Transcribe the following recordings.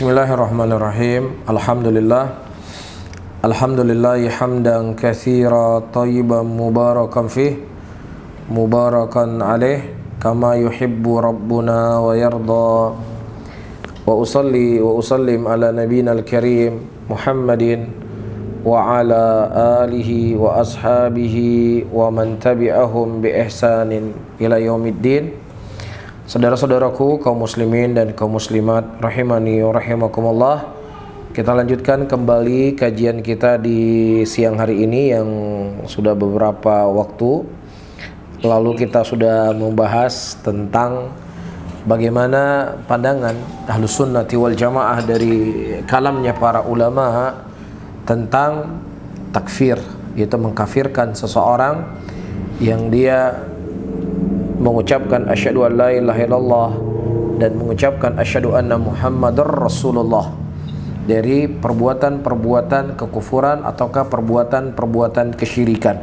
Bismillahirrahmanirrahim. Alhamdulillahi hamdan katsira tayyiban mubarakan fih mubarakan alaih kama yuhibbu rabbuna wa yarda. Wa usalli wa usallim ala nabiyyina al-karim Muhammadin wa ala alihi wa ashabihi wa man tabi'ahum bi ihsanin ila yaumiddin. Saudara-saudaraku kaum muslimin dan kaum muslimat rahimani wa rahimakumullah, kita lanjutkan kembali kajian kita di siang hari ini yang sudah beberapa waktu lalu kita sudah membahas tentang bagaimana pandangan Ahlus Sunnati wal Jamaah dari kalamnya para ulama tentang takfir, yaitu mengkafirkan seseorang yang dia mengucapkan asyhadu an la ilaha illallah dan mengucapkan asyhadu anna muhammadar rasulullah dari perbuatan-perbuatan kekufuran ataukah perbuatan-perbuatan kesyirikan.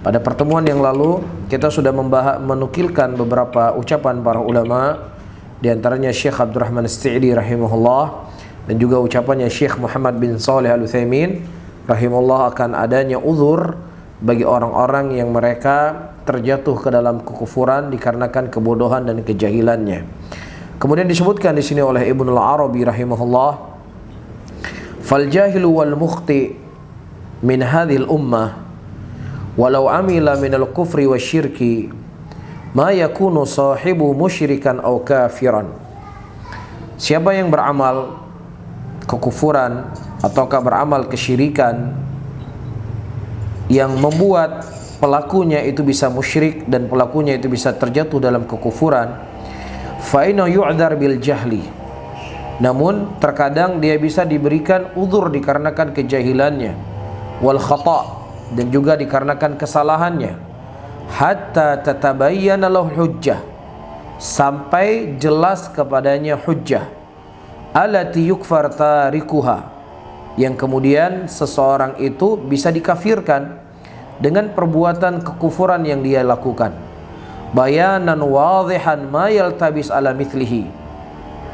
Pada pertemuan yang lalu kita sudah menukilkan beberapa ucapan para ulama, di antaranya Syekh Abdurrahman As-Sa'di rahimahullah dan juga ucapannya Syekh Muhammad bin Shalih Al-Utsaimin rahimahullah akan adanya uzur bagi orang-orang yang mereka terjatuh ke dalam kekufuran dikarenakan kebodohan dan kejahilannya. Kemudian disebutkan di sini oleh Ibnu Al-Arabi rahimahullah, "Fal jahilu wal mukhti min hadhil ummah walau amila min al-kufri wasyirki ma yakunu sahibu musyrikan aw kafiran." Siapa yang beramal kekufuran ataukah beramal kesyirikan yang membuat pelakunya itu bisa musyrik dan pelakunya itu bisa terjatuh dalam kekufuran, fa inna yu'dzar bil jahli. Namun terkadang dia bisa diberikan uzur dikarenakan kejahilannya, wal khata' dan juga dikarenakan kesalahannya, hatta tatabayyana lahu hujjah, sampai jelas kepadanya hujjah, allati yukfar tarikuha, yang kemudian seseorang itu bisa dikafirkan dengan perbuatan kekufuran yang dia lakukan. Bayanan wadhihan ma yaltabis ala mithlihi,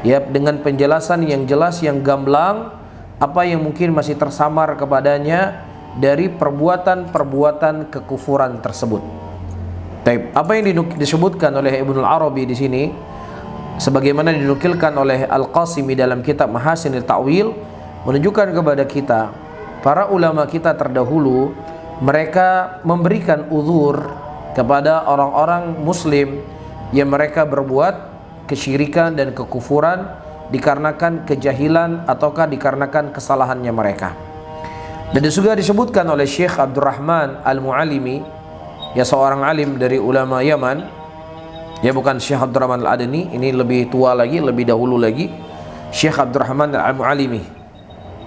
ya, dengan penjelasan yang jelas, yang gamblang apa yang mungkin masih tersamar kepadanya dari perbuatan-perbuatan kekufuran tersebut. Taib. Apa yang disebutkan oleh Ibnu Al-Arabi di sini sebagaimana dinukilkan oleh Al-Qasimi dalam kitab Mahasinul Ta'wil menunjukkan kepada kita para ulama kita terdahulu mereka memberikan uzur kepada orang-orang muslim yang mereka berbuat kesyirikan dan kekufuran dikarenakan kejahilan ataukah dikarenakan kesalahannya mereka. Dan juga disebutkan oleh Syekh Abdurrahman Al-Mu'alimi, ya, seorang alim dari ulama Yaman, ya, bukan Syekh Abdurrahman Al-Adani, ini lebih tua lagi, lebih dahulu lagi, Syekh Abdurrahman Al-Mu'alimi.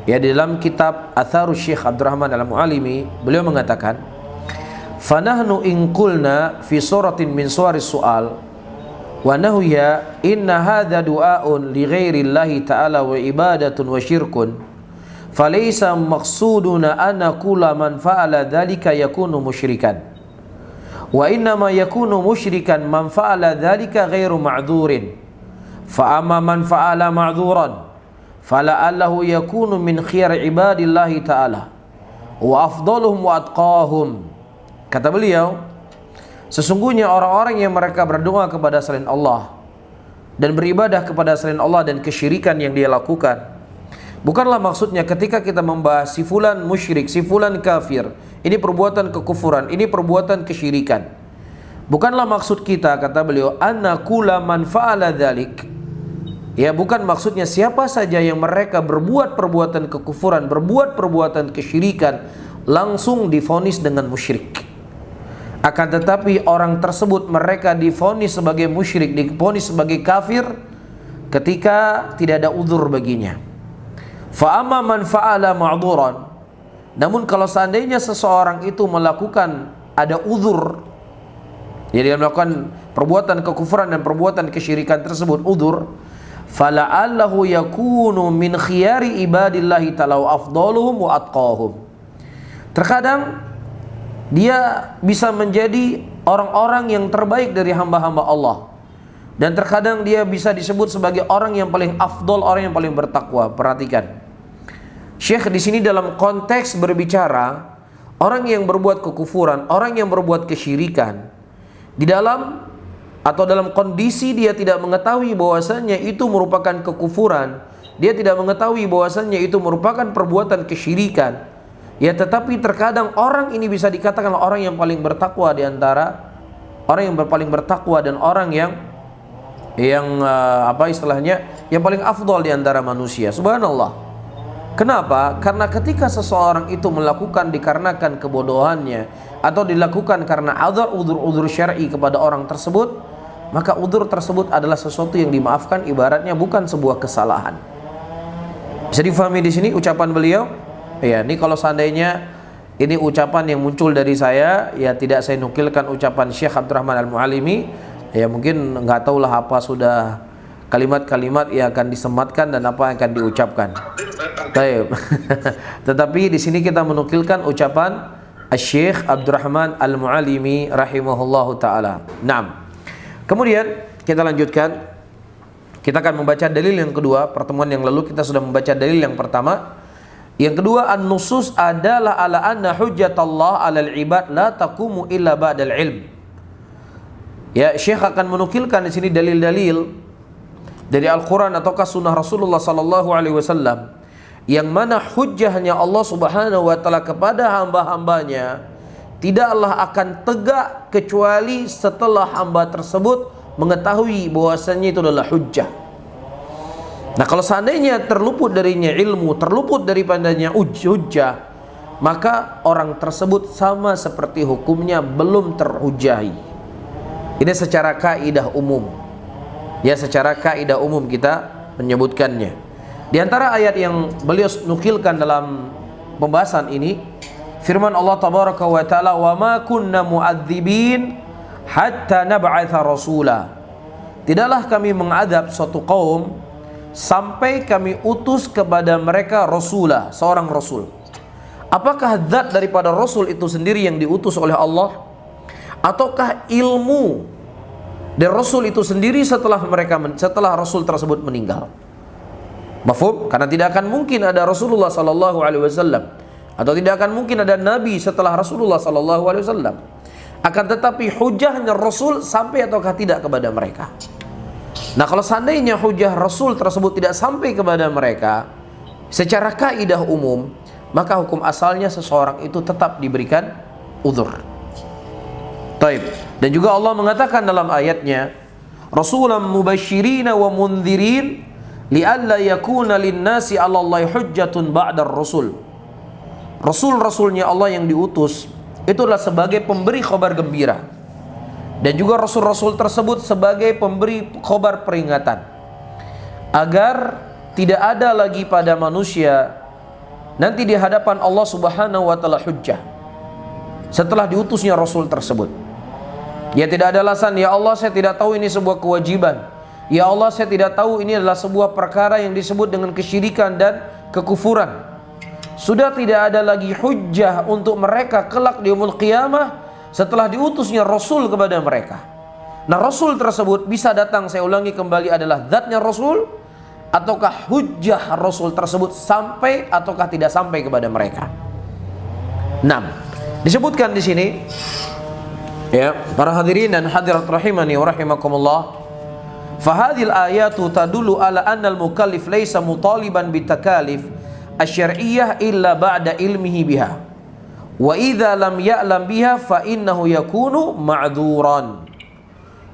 Ya, di dalam kitab Atharus Syekh Abdurrahman Al-Mu'alimi beliau mengatakan, "Fanahnu in qulna fi suratin min suwaris su'al wa nahuya inna hadha du'aun li ghairillahi ta'ala wa ibadatun wa syirkun falaysa maqsuduna anna kula man fa'ala dhalika yakunu musyrikan wa innama yakunu musyrikan man fa'ala dhalika ghairu ma'dhurin fa amma man fa'ala ma'dhuran fala'allahu yakunu min khiyar ibadillahi ta'ala wa afdaluhum wa atqahum." Kata beliau, sesungguhnya orang-orang yang mereka berdoa kepada selain Allah dan beribadah kepada selain Allah dan kesyirikan yang dia lakukan, bukanlah maksudnya ketika kita membahas si fulan musyrik, si fulan kafir, ini perbuatan kekufuran, ini perbuatan kesyirikan. Bukanlah maksud kita, kata beliau, anna kula man fa'ala dzalik. Ya, bukan maksudnya siapa saja yang mereka berbuat perbuatan kekufuran, berbuat perbuatan kesyirikan, langsung divonis dengan musyrik. Akan tetapi orang tersebut mereka divonis sebagai musyrik, divonis sebagai kafir ketika tidak ada uzur baginya. Fa amma man fa'ala ma'dhuran. Namun kalau seandainya seseorang itu melakukan ada uzur, jadi dia melakukan perbuatan kekufuran dan perbuatan kesyirikan tersebut uzur, fala'allahu yakunu min khiyari ibadillahi ta'ala afdaluhum wa atqahum. Terkadang dia bisa menjadi orang-orang yang terbaik dari hamba-hamba Allah, dan terkadang dia bisa disebut sebagai orang yang paling afdol, orang yang paling bertakwa. Perhatikan, Syekh di sini dalam konteks berbicara orang yang berbuat kekufuran, orang yang berbuat kesyirikan, di dalam atau dalam kondisi dia tidak mengetahui bahwasannya itu merupakan kekufuran, dia tidak mengetahui bahwasannya itu merupakan perbuatan kesyirikan, ya tetapi terkadang orang ini bisa dikatakan orang yang paling bertakwa di antara orang yang paling bertakwa dan orang yang yang paling afdol di antara manusia. Subhanallah. Kenapa? Karena ketika seseorang itu melakukan dikarenakan kebodohannya atau dilakukan karena ada udzur syar'i kepada orang tersebut, maka udzur tersebut adalah sesuatu yang dimaafkan, ibaratnya bukan sebuah kesalahan. Bisa difahami di sini ucapan beliau? Ya, ini kalau seandainya ini ucapan yang muncul dari saya, ya tidak saya nukilkan ucapan Syekh Abdurrahman Al-Mu'allimi, ya mungkin nggak tahulah apa sudah kalimat-kalimat yang akan disematkan dan apa yang akan diucapkan. Baik. Tetapi di sini kita menukilkan ucapan Syekh Abdurrahman Al-Mu'allimi rahimahullahu taala. Naam. Kemudian kita lanjutkan. Kita akan membaca dalil yang kedua. Pertemuan yang lalu kita sudah membaca dalil yang pertama. Yang kedua, an-nusus adalah ala anna hujjatallah 'alal ibad la taqumu illa ba'dal ilm. Ya, Syekh akan menukilkan di sini dalil-dalil dari Al-Qur'an ataukah sunnah Rasulullah sallallahu alaihi wasallam yang mana hujjahnya Allah Subhanahu wa taala kepada hamba-hambanya tidaklah akan tegak kecuali setelah hamba tersebut mengetahui bahwasannya itu adalah hujjah. Nah, kalau seandainya terluput darinya ilmu, terluput daripadanya hujjah, maka orang tersebut sama seperti hukumnya belum terhujahi. Ini secara kaidah umum. Ya, secara kaidah umum kita menyebutkannya. Di antara ayat yang beliau nukilkan dalam pembahasan ini, firman Allah tabaraka wa taala, "Wa ma kunna mu'adzibin hatta nab'atha rasula." Tidaklah kami mengadab suatu kaum sampai kami utus kepada mereka rasulah, seorang rasul. Apakah zat daripada rasul itu sendiri yang diutus oleh Allah, ataukah ilmu dari rasul itu sendiri setelah rasul tersebut meninggal? Mafhum? Karena tidak akan mungkin ada Rasulullah sallallahu alaihi wasallam atau tidak akan mungkin ada nabi setelah Rasulullah sallallahu alaihi wasallam. Akan tetapi hujahnya rasul sampai ataukah tidak kepada mereka? Nah, kalau seandainya hujah rasul tersebut tidak sampai kepada mereka secara kaidah umum, maka hukum asalnya seseorang itu tetap diberikan udzur. Taib. Dan juga Allah mengatakan dalam ayatnya, Rasulan mubashirina wa mundhirin li'alla yakuna lin-nasi 'ala Allahi hujjatun ba'dar rasul. Rasul-rasulnya Allah yang diutus itu adalah sebagai pemberi kabar gembira, dan juga rasul-rasul tersebut sebagai pemberi kabar peringatan, agar tidak ada lagi pada manusia nanti di hadapan Allah Subhanahu wa taala hujjah setelah diutusnya rasul tersebut. Ya, tidak ada alasan, ya Allah saya tidak tahu ini sebuah kewajiban, ya Allah saya tidak tahu ini adalah sebuah perkara yang disebut dengan kesyirikan dan kekufuran. Sudah tidak ada lagi hujjah untuk mereka kelak di yaumul qiyamah setelah diutusnya rasul kepada mereka. Nah, rasul tersebut bisa datang, saya ulangi kembali, adalah zatnya rasul, ataukah hujjah rasul tersebut sampai ataukah tidak sampai kepada mereka. 6. Disebutkan di sini, ya, para hadirin dan hadirat rahimani wa rahimakumullah, fahadhil ayatu tadullu ala anna al-mukallif laysa mutaliban bitakalif asy-syar'iyyah illa ba'da ilmihi biha. Wa idza lam ya'lam biha fa innahu yakunu ma'dzuran.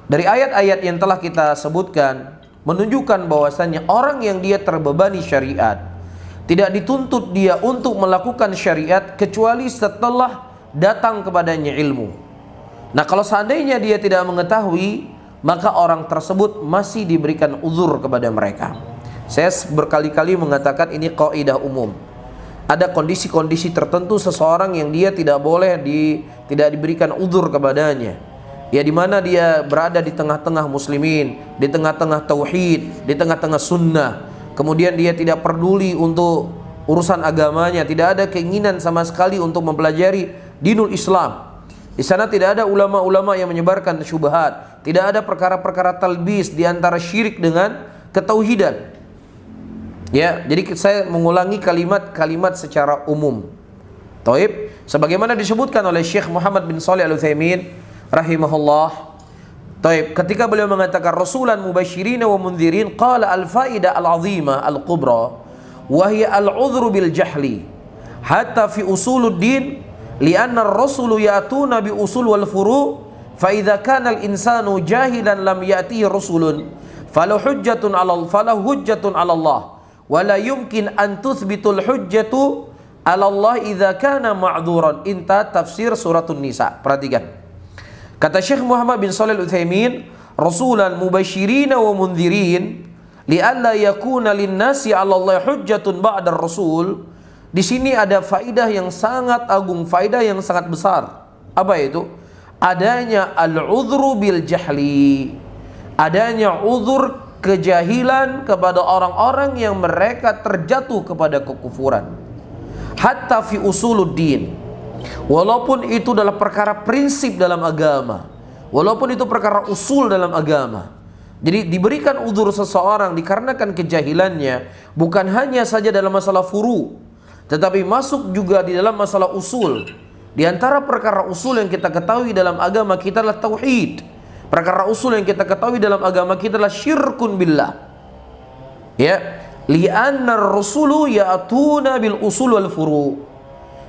Dari ayat-ayat yang telah kita sebutkan menunjukkan bahwasannya orang yang dia terbebani syariat tidak dituntut dia untuk melakukan syariat kecuali setelah datang kepadanya ilmu. Nah, kalau seandainya dia tidak mengetahui, maka orang tersebut masih diberikan uzur kepada mereka. Saya berkali-kali mengatakan ini kaidah umum. Ada kondisi-kondisi tertentu seseorang yang dia tidak boleh tidak diberikan uzur kepadanya. Ya, di mana dia berada di tengah-tengah muslimin, di tengah-tengah tauhid, di tengah-tengah sunnah. Kemudian dia tidak peduli untuk urusan agamanya, tidak ada keinginan sama sekali untuk mempelajari dinul Islam. Di sana tidak ada ulama-ulama yang menyebarkan syubhat, Tidak ada perkara-perkara talbis di antara syirik dengan ketauhidan. Ya, jadi saya mengulangi kalimat-kalimat secara umum. Taib, sebagaimana disebutkan oleh Syekh Muhammad bin Shalih Al-Utsaimin rahimahullah. Taib, ketika beliau mengatakan rasulan mubasysyirin wa mundzirin, qala al-faidah al-'azimah al-kubra wa hiya al-'udhru bil jahli hatta fi usuluddin li'anna ar-rasulu ya'tuna bi usul wal furu' fa idza kana al-insanu jahilan lam ya'tihi rasulun falahu hujjatun 'ala Allah wa la yumkin an tuthbitul hujjatu 'ala Allah idza kana ma'dzuran. Inta tafsir suratun Nisa. Perhatikan. Kata Syekh Muhammad bin Shalih Al-Utsaimin, rasulan mubasysyirin wa mundzirin li'alla yakuna lin-nasi 'ala Allah hujjatun ba'da ar-rasul. Di sini ada faidah yang sangat agung, faidah yang sangat besar. Apa itu? Adanya al-'udhru bil jahli. Adanya uzur kejahilan kepada orang-orang yang mereka terjatuh kepada kekufuran. Hatta fi usuluddin. Walaupun itu adalah perkara prinsip dalam agama, walaupun itu perkara usul dalam agama. Jadi diberikan uzur seseorang dikarenakan kejahilannya bukan hanya saja dalam masalah furu', tetapi masuk juga di dalam masalah usul. Di antara perkara usul yang kita ketahui dalam agama kita adalah tauhid. Perkara usul yang kita ketahui dalam agama kita adalah syirkun billah. Ya, li'anna ar-rusulu ya'tuna bil usul wal furu'.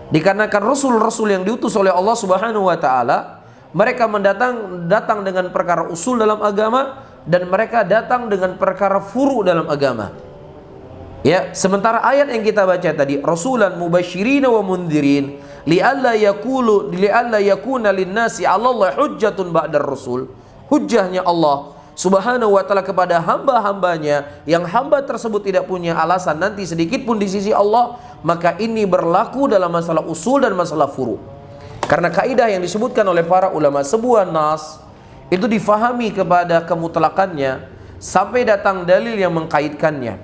Dikarenakan rasul-rasul yang diutus oleh Allah Subhanahu wa taala, mereka datang dengan perkara usul dalam agama dan mereka datang dengan perkara furu' dalam agama. Ya, sementara ayat yang kita baca tadi, rasulan mubasysyirin wa mundzirin li'alla yakuna lin-nasi 'ala Allah hujjatun ba'da ar-rasul. Hujjahnya Allah Subhanahu wa taala kepada hamba-hambanya yang hamba tersebut tidak punya alasan nanti sedikit pun di sisi Allah, maka ini berlaku dalam masalah usul dan masalah furu'. Karena kaidah yang disebutkan oleh para ulama, sebuah nas itu difahami kepada kemutlakannya sampai datang dalil yang mengkaitkannya.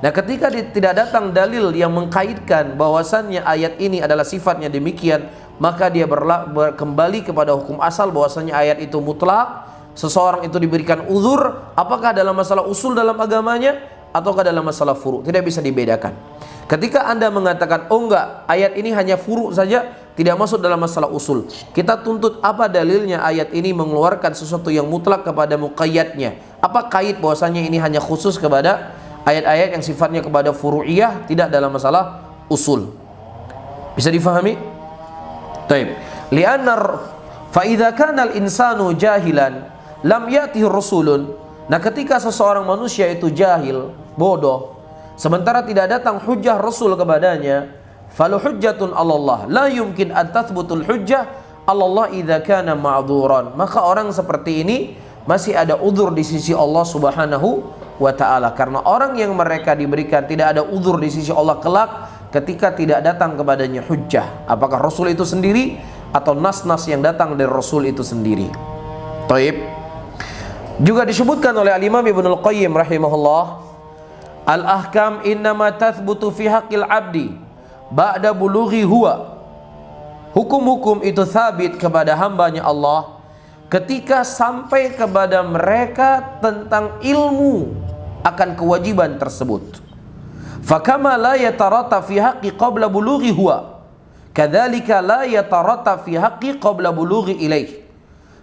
Nah, ketika tidak datang dalil yang mengkaitkan bahwasannya ayat ini adalah sifatnya demikian, maka dia kembali kepada hukum asal bahwasannya ayat itu mutlak. Seseorang itu diberikan uzur apakah dalam masalah usul dalam agamanya ataukah dalam masalah furu', tidak bisa dibedakan. Ketika Anda mengatakan, oh enggak, ayat ini hanya furu' saja, tidak masuk dalam masalah usul, kita tuntut apa dalilnya ayat ini mengeluarkan sesuatu yang mutlak kepada muqayyadnya. Apa kait bahwasanya ini hanya khusus kepada ayat-ayat yang sifatnya kepada furu'iyah, tidak dalam masalah usul. Bisa difahami? Taib. Li'anna fa idza kana al-insanu jahilan lam ya'tihi rasulun. Nah, ketika seseorang manusia itu jahil, bodoh, sementara tidak datang hujjah rasul kepadanya, falu hujjatun 'ala Allah la yumkin an tathbutul hujjah 'ala Allah idza kana ma'dzuran. Maka orang seperti ini masih ada uzur di sisi Allah Subhanahu wa ta'ala, karena orang yang mereka diberikan tidak ada uzur di sisi Allah kelak ketika tidak datang kepadanya hujjah, apakah rasul itu sendiri atau nas-nas yang datang dari rasul itu sendiri. Taib. Juga disebutkan oleh Al-Imam Ibnul Qayyim rahimahullah, al-ahkam innama tathbutu fi haqqil abdi ba'da bulughi huwa. Hukum-hukum itu sabit kepada hambanya Allah ketika sampai kepada mereka tentang ilmu akan kewajiban tersebut. Fakama la yataratta fi haqqi qabla bulughi huwa, kadzalika la yataratta fi haqqi qabla bulughi ilaih.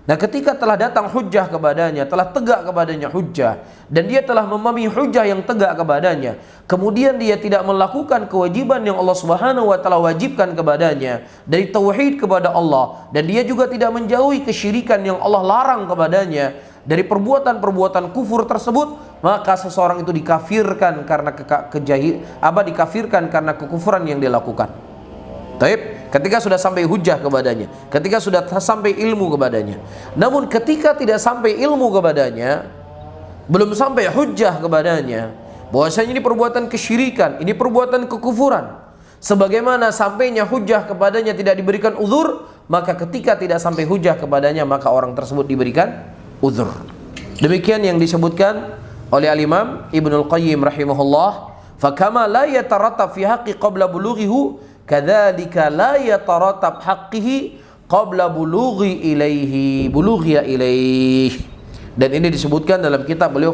Nah, ketika telah datang hujjah kepadanya, telah tegak kepadanya hujjah, dan dia telah memahami hujjah yang tegak kepadanya, kemudian dia tidak melakukan kewajiban yang Allah Subhanahu wa taala wajibkan kepadanya dari tauhid kepada Allah, dan dia juga tidak menjauhi kesyirikan yang Allah larang kepadanya dari perbuatan-perbuatan kufur tersebut, maka seseorang itu dikafirkan karena dikafirkan karena kekufuran yang dia lakukan. Taib. Ketika sudah sampai hujjah kepadanya, ketika sudah sampai ilmu kepadanya. Namun ketika tidak sampai ilmu kepadanya, belum sampai hujjah kepadanya, bahwasanya ini perbuatan kesyirikan, ini perbuatan kekufuran, sebagaimana sampainya hujjah kepadanya tidak diberikan uzur, maka ketika tidak sampai hujjah kepadanya, maka orang tersebut diberikan uzur. Demikian yang disebutkan oleh Al-Imam Ibnul Qayyim rahimahullah, fakama la yatarattab fi haqqi qabla bulughihi kadzalika la yataratab haqqihi qabla bulughiya ilaihi. Dan ini disebutkan dalam kitab beliau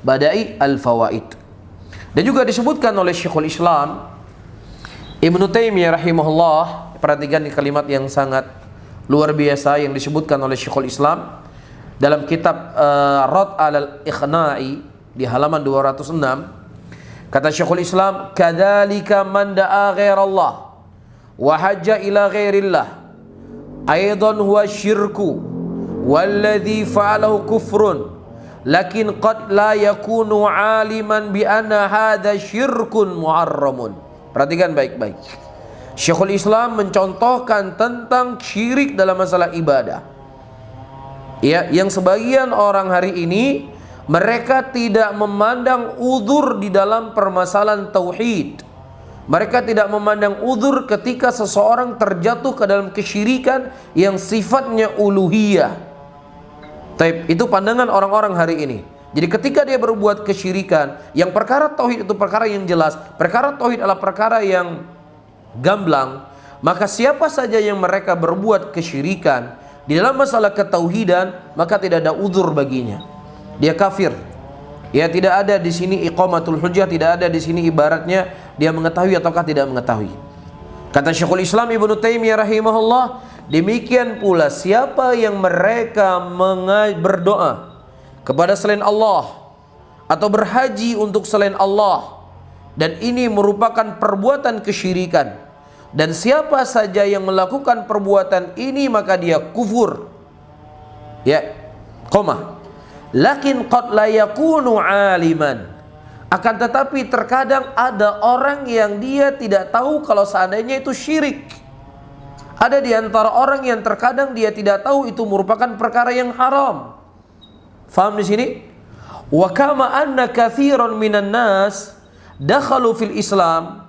Bada'i Al-Fawaid. Dan juga disebutkan oleh Syekhul Islam Ibnu Taimiyah rahimahullah. Perhatikan di kalimat yang sangat luar biasa yang disebutkan oleh Syekhul Islam dalam kitab Rad al-Ikhna'i di halaman 206. Kata Syekhul Islam, kadzalika man da'a ghairallah wa hajja ila ghairillah aidan huwa syirku walladhi fa'alahu kufrun lakin qad la yakunu aliman bi anna hadha syirkun muharramun. Perhatikan baik-baik. Syekhul Islam mencontohkan tentang syirik dalam masalah ibadah. Ya, yang sebagian orang hari ini mereka tidak memandang uzur di dalam permasalahan tauhid. Mereka tidak memandang uzur ketika seseorang terjatuh ke dalam kesyirikan yang sifatnya uluhiyah. Itu pandangan orang-orang hari ini. Jadi ketika dia berbuat kesyirikan, yang perkara tauhid itu perkara yang jelas, perkara tauhid adalah perkara yang gamblang, maka siapa saja yang mereka berbuat kesyirikan di dalam masalah ketauhidan, maka tidak ada uzur baginya. Dia kafir. Ya, tidak ada di sini iqamatul hujjah, tidak ada di sini ibaratnya dia mengetahui ataukah tidak mengetahui. Kata Syekhul Islam Ibnu Taimiyah rahimahullah, demikian pula siapa yang mereka berdoa kepada selain Allah atau berhaji untuk selain Allah, dan ini merupakan perbuatan kesyirikan, dan siapa saja yang melakukan perbuatan ini maka dia kufur. Ya, koma. Lakin qad la yakunu aliman. Akan tetapi terkadang ada orang yang dia tidak tahu kalau seandainya itu syirik. Ada di antara orang yang terkadang dia tidak tahu itu merupakan perkara yang haram. Faham di sini? Wa kama anna katsiran minan nas dakhalu fil Islam,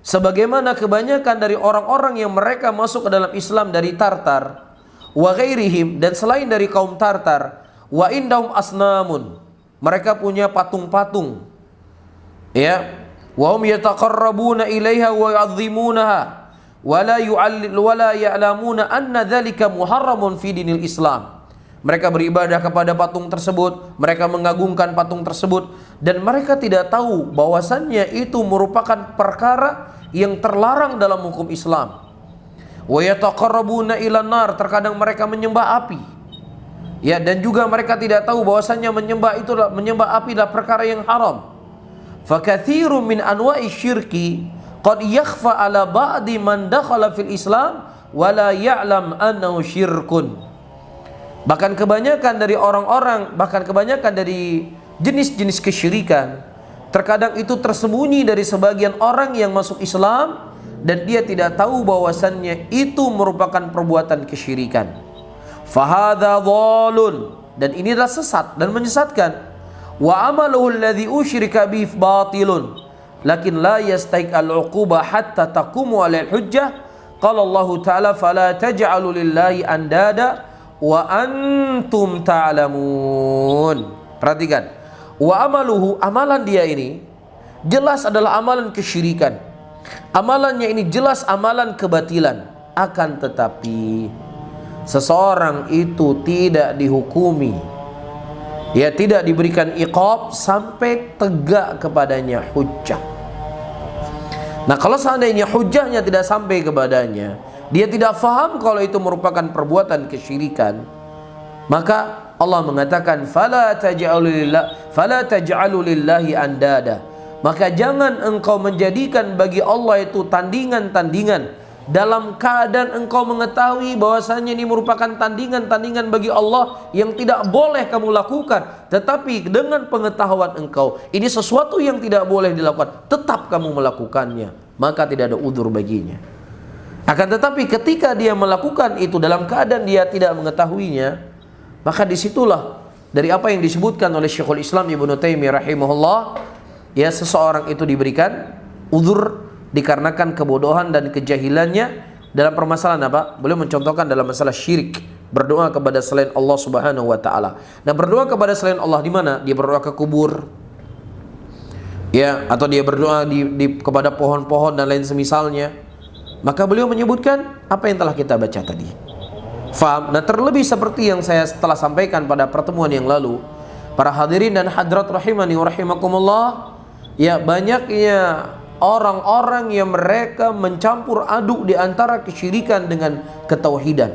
sebagaimana kebanyakan dari orang-orang yang mereka masuk ke dalam Islam dari Tartar, wa ghairihim, dan selain dari kaum Tartar, wa indahum asnamun, mereka punya patung-patung. Ya, wa hum yataqarrabuna ilaiha wa yu'azzimunaha wa la ya'lamuna anna dzalika muharramun fi dinil Islam. Mereka beribadah kepada patung tersebut, mereka mengagungkan patung tersebut, dan mereka tidak tahu bahwasannya itu merupakan perkara yang terlarang dalam hukum Islam. Wa yataqarrabuna ilan nar, terkadang mereka menyembah api. Ya, dan juga mereka tidak tahu bahwasannya menyembah api adalah perkara yang haram. Fa katsirun min anwa'i syirki qad yakhfa ala ba'di man dakhala fil Islam wa la ya'lam annahu syirkun. Bahkan kebanyakan dari orang-orang, bahkan kebanyakan dari jenis-jenis kesyirikan, terkadang itu tersembunyi dari sebagian orang yang masuk Islam dan dia tidak tahu bahwasannya itu merupakan perbuatan kesyirikan. Fahadha dhalun, dan inilah sesat dan menyesatkan. Wa amaluhu alladhi usyrika bihi batilun lakin la yastahiq al-uqubah hatta taqumu 'alal hujjah. Qala Allah Ta'ala fala taj'alu lillahi andada wa antum ta'lamun. Perhatikan, wa amaluhu, amalan dia ini jelas adalah amalan kesyirikan, amalannya ini jelas amalan kebatilan. Akan tetapi seseorang itu tidak dihukumi, ya, tidak diberikan iqab sampai tegak kepadanya hujjah. Nah, kalau seandainya hujjahnya tidak sampai kepadanya, dia tidak faham kalau itu merupakan perbuatan kesyirikan, maka Allah mengatakan fala taj'alu lillahi andada, maka jangan engkau menjadikan bagi Allah itu tandingan-tandingan dalam keadaan engkau mengetahui bahwasanya ini merupakan tandingan-tandingan bagi Allah yang tidak boleh kamu lakukan, tetapi dengan pengetahuan engkau ini sesuatu yang tidak boleh dilakukan, tetap kamu melakukannya, maka tidak ada udzur baginya. Akan tetapi ketika dia melakukan itu dalam keadaan dia tidak mengetahuinya, maka disitulah dari apa yang disebutkan oleh Syekhul Islam Ibnu Taimiyah rahimahullah, ya, seseorang itu diberikan udzur dikarenakan kebodohan dan kejahilannya dalam permasalahan apa? Beliau mencontohkan dalam masalah syirik, berdoa kepada selain Allah Subhanahu wa taala. Nah, berdoa kepada selain Allah di mana? Dia berdoa ke kubur, ya, atau dia berdoa kepada pohon-pohon dan lain semisalnya. Maka beliau menyebutkan apa yang telah kita baca tadi. Faham? Nah, terlebih seperti yang saya telah sampaikan pada pertemuan yang lalu, para hadirin dan hadirat rahimani wa rahimakumullah, ya banyaknya orang-orang yang mereka mencampur aduk di antara kesyirikan dengan ketauhidan.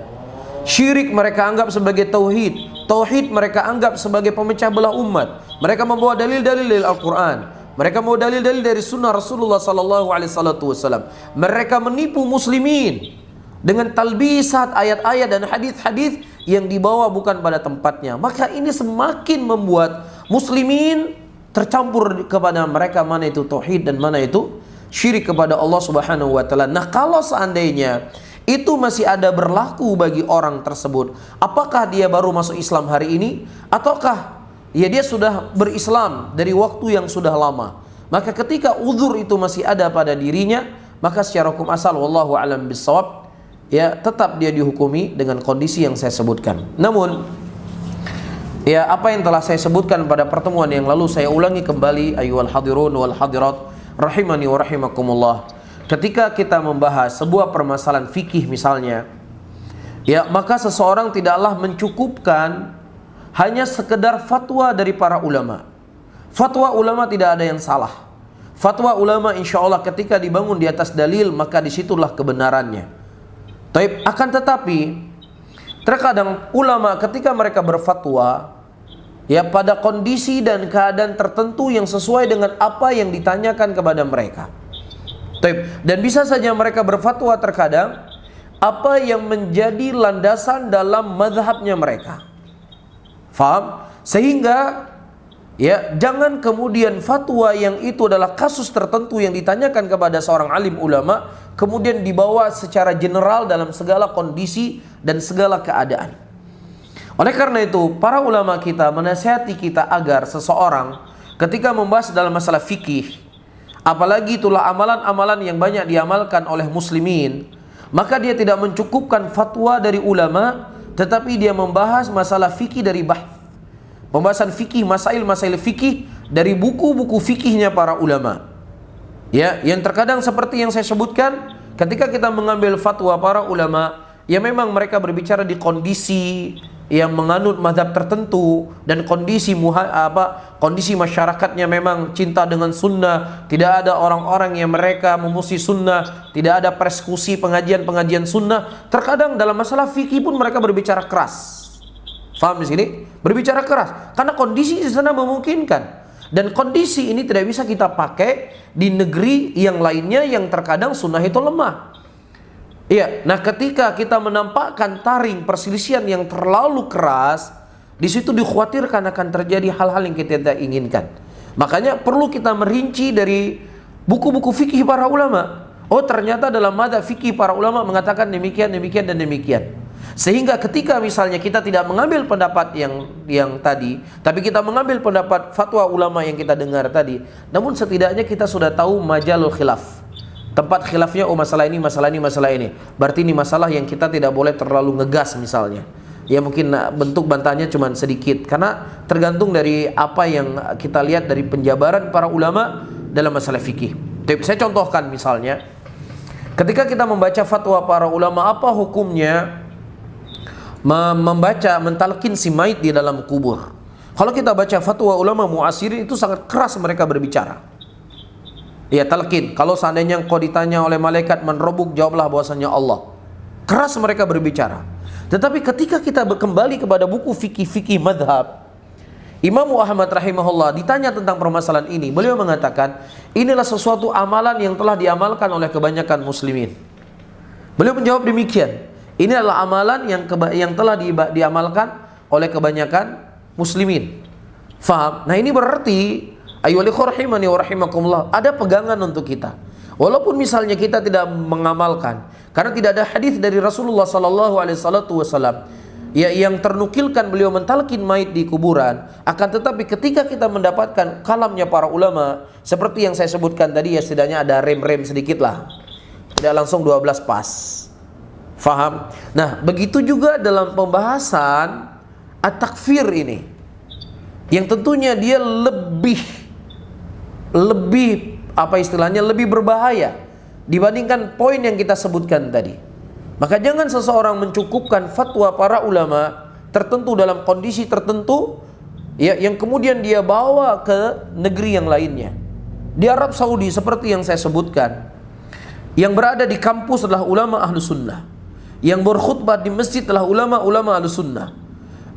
Syirik mereka anggap sebagai tauhid, tauhid mereka anggap sebagai pemecah belah umat. Mereka membawa dalil-dalil dari Al-Quran, mereka membawa dalil-dalil dari sunnah Rasulullah sallallahu alaihi wasallam. Mereka menipu muslimin dengan talbisat ayat-ayat dan hadis-hadis yang dibawa bukan pada tempatnya. Maka ini semakin membuat muslimin tercampur kepada mereka mana itu tauhid dan mana itu syirik kepada Allah Subhanahu wa taala. Nah, kalau seandainya itu masih ada berlaku bagi orang tersebut, apakah dia baru masuk Islam hari ini ataukah ya dia sudah berislam dari waktu yang sudah lama? Maka ketika uzur itu masih ada pada dirinya, maka secara hukum asal wallahu alam bissawab, ya tetap dia dihukumi dengan kondisi yang saya sebutkan. Namun ya apa yang telah saya sebutkan pada pertemuan yang lalu saya ulangi kembali ayyuhal hadirun wal hadirat rahimani wa rahimakumullah. Ketika kita membahas sebuah permasalahan fikih misalnya, ya maka seseorang tidaklah mencukupkan hanya sekedar fatwa dari para ulama. Fatwa ulama tidak ada yang salah. Fatwa ulama insya Allah ketika dibangun di atas dalil, maka disitulah kebenarannya. Akan tetapi terkadang ulama ketika mereka berfatwa ya pada kondisi dan keadaan tertentu yang sesuai dengan apa yang ditanyakan kepada mereka. Dan bisa saja mereka berfatwa terkadang apa yang menjadi landasan dalam mazhabnya mereka. Faham? Sehingga ya jangan kemudian fatwa yang itu adalah kasus tertentu yang ditanyakan kepada seorang alim ulama kemudian dibawa secara general dalam segala kondisi dan segala keadaan. Oleh karena itu, para ulama kita menasihati kita agar seseorang ketika membahas dalam masalah fikih, apalagi itulah amalan-amalan yang banyak diamalkan oleh muslimin, maka dia tidak mencukupkan fatwa dari ulama, tetapi dia membahas masalah fikih dari bahth. Pembahasan fikih, masail-masail fikih dari buku-buku fikihnya para ulama. Ya, yang terkadang seperti yang saya sebutkan, ketika kita mengambil fatwa para ulama, ya memang mereka berbicara di kondisi yang menganut mazhab tertentu dan kondisi kondisi masyarakatnya memang cinta dengan sunnah, tidak ada orang-orang yang mereka memusuhi sunnah, tidak ada persekusi pengajian-pengajian sunnah. Terkadang dalam masalah fikih pun mereka berbicara keras. Faham di sini? Berbicara keras karena kondisi di sana memungkinkan. Dan kondisi ini tidak bisa kita pakai di negeri yang lainnya yang terkadang sunnah itu lemah. Iya, nah ketika kita menampakkan taring perselisihan yang terlalu keras, di situ dikhawatirkan akan terjadi hal-hal yang kita tidak inginkan. Makanya perlu kita merinci dari buku-buku fikih para ulama. Oh, ternyata dalam mazhab fikih para ulama mengatakan demikian, demikian, dan demikian. Sehingga ketika misalnya kita tidak mengambil pendapat yang tadi, tapi kita mengambil pendapat fatwa ulama yang kita dengar tadi, namun setidaknya kita sudah tahu majalul khilaf. Tempat khilafnya, oh masalah ini, masalah ini, masalah ini. Berarti ini masalah yang kita tidak boleh terlalu ngegas misalnya. Ya mungkin bentuk bantahannya cuma sedikit. Karena tergantung dari apa yang kita lihat dari penjabaran para ulama dalam masalah fikih. Saya contohkan misalnya, ketika kita membaca fatwa para ulama, apa hukumnya mentalkin si mayit di dalam kubur? Kalau kita baca fatwa ulama muasirin itu sangat keras mereka berbicara. Ya talqin, kalau seandainya kau ditanya oleh malaikat man rabbuk, jawablah bahwasanya Allah. Keras mereka berbicara. Tetapi ketika kita kembali kepada buku fikih-fikih madhab, Imam Ahmad rahimahullah ditanya tentang permasalahan ini, beliau mengatakan inilah sesuatu amalan yang telah diamalkan oleh kebanyakan muslimin. Beliau menjawab demikian, ini adalah amalan yang telah diamalkan oleh kebanyakan muslimin. Faham? Nah ini berarti ayyuhal rahimani wa rahimakumullah, ada pegangan untuk kita. Walaupun misalnya kita tidak mengamalkan, karena tidak ada hadis dari Rasulullah sallallahu alaihi wasallam ya yang ternukilkan beliau mentalkin mayit di kuburan, akan tetapi ketika kita mendapatkan kalamnya para ulama seperti yang saya sebutkan tadi, ya setidaknya ada rem-rem sedikit lah. Tidak langsung 12 pas. Faham? Nah, begitu juga dalam pembahasan at-takfir ini, yang tentunya dia lebih apa istilahnya, lebih berbahaya dibandingkan poin yang kita sebutkan tadi. Maka jangan seseorang mencukupkan fatwa para ulama tertentu dalam kondisi tertentu, ya, yang kemudian dia bawa ke negeri yang lainnya. Di Arab Saudi seperti yang saya sebutkan, yang berada di kampus adalah ulama ahlu sunnah, yang berkhutbah di masjid adalah ulama-ulama ahlu sunnah,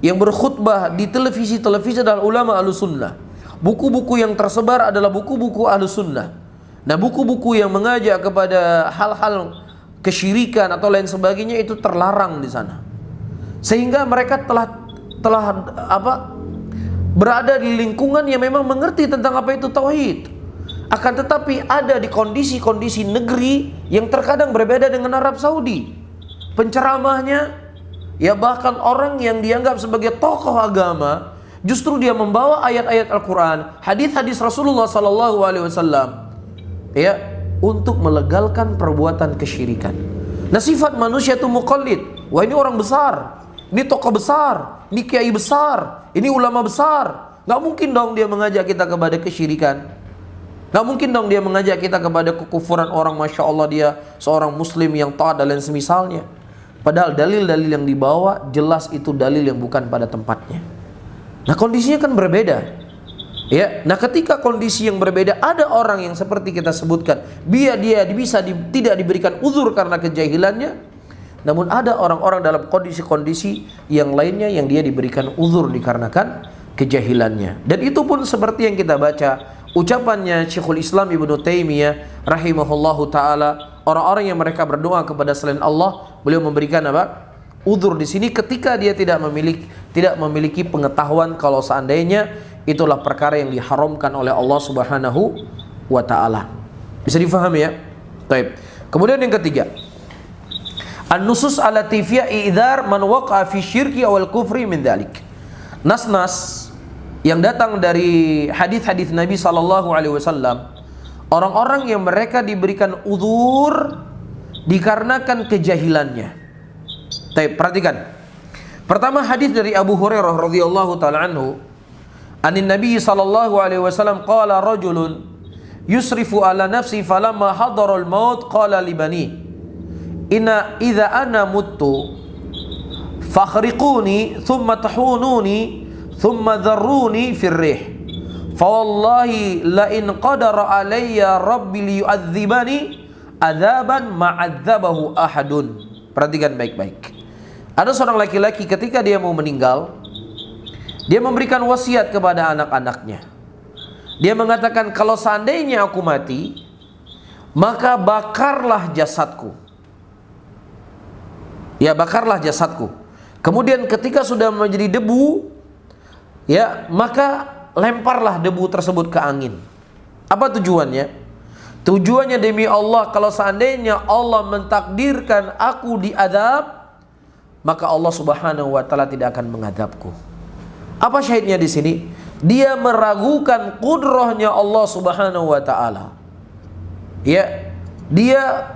yang berkhutbah di televisi adalah ulama ahlu sunnah. Buku-buku yang tersebar adalah buku-buku ahlu sunnah. Nah, buku-buku yang mengajak kepada hal-hal kesyirikan atau lain sebagainya itu terlarang di sana. Sehingga mereka telah berada di lingkungan yang memang mengerti tentang apa itu tauhid. Akan tetapi ada di kondisi-kondisi negeri yang terkadang berbeda dengan Arab Saudi. Penceramahnya, ya bahkan orang yang dianggap sebagai tokoh agama, justru dia membawa ayat-ayat Al-Quran, hadis-hadis Rasulullah SAW, ya, untuk melegalkan perbuatan kesyirikan. Nah, sifat manusia itu muqallid. Wah, ini orang besar, ini tokoh besar, ini kiai besar, ini ulama besar. Gak mungkin dong dia mengajak kita kepada kesyirikan. Gak mungkin dong dia mengajak kita kepada kekufuran orang, Masya Allah dia seorang muslim yang taat dan lain semisalnya. Padahal dalil-dalil yang dibawa jelas itu dalil yang bukan pada tempatnya. Nah, kondisinya kan berbeda, ya. Nah, ketika kondisi yang berbeda, ada orang yang seperti kita sebutkan, dia bisa tidak diberikan uzur karena kejahilannya. Namun ada orang-orang dalam kondisi-kondisi yang lainnya yang dia diberikan uzur dikarenakan kejahilannya. Dan itu pun seperti yang kita baca ucapannya Syekhul Islam Ibnu Taimiyah rahimahullahu taala, orang-orang yang mereka berdoa kepada selain Allah, beliau memberikan apa? Uzur di sini ketika dia tidak memiliki pengetahuan kalau seandainya itulah perkara yang diharamkan oleh Allah Subhanahu wa taala. Bisa difahami ya? Baik. Kemudian yang ketiga, an-nusus allati fiha i'dzar man waqa'a fi syirki awal kufri min dzalik. Nas-nas yang datang dari hadis-hadis Nabi SAW, orang-orang yang mereka diberikan uzur dikarenakan kejahilannya. Baik, perhatikan. Pertama, hadis dari Abu Hurairah radhiyallahu taala anhu, anin Nabi SAW qala rajulun yusrifu ala nafsi falamma hadarul maut qala li bani inna idza ana muttu fakhriquni thumma tahununi thumma dharruni fir rih fa wallahi la in qadara alayya rabbi liyu'adzibani adzaban ma'adzabahu ahadun. Perhatikan baik-baik. Ada seorang laki-laki ketika dia mau meninggal, dia memberikan wasiat kepada anak-anaknya. Dia mengatakan, kalau seandainya aku mati, maka bakarlah jasadku. Ya, bakarlah jasadku. Kemudian ketika sudah menjadi debu, ya, maka lemparlah debu tersebut ke angin. Apa tujuannya? Tujuannya demi Allah, kalau seandainya Allah mentakdirkan aku diadab, maka Allah Subhanahu wa taala tidak akan mengadabku. Apa syahidnya di sini? Dia meragukan kudrahnya Allah Subhanahu wa taala. Ya, dia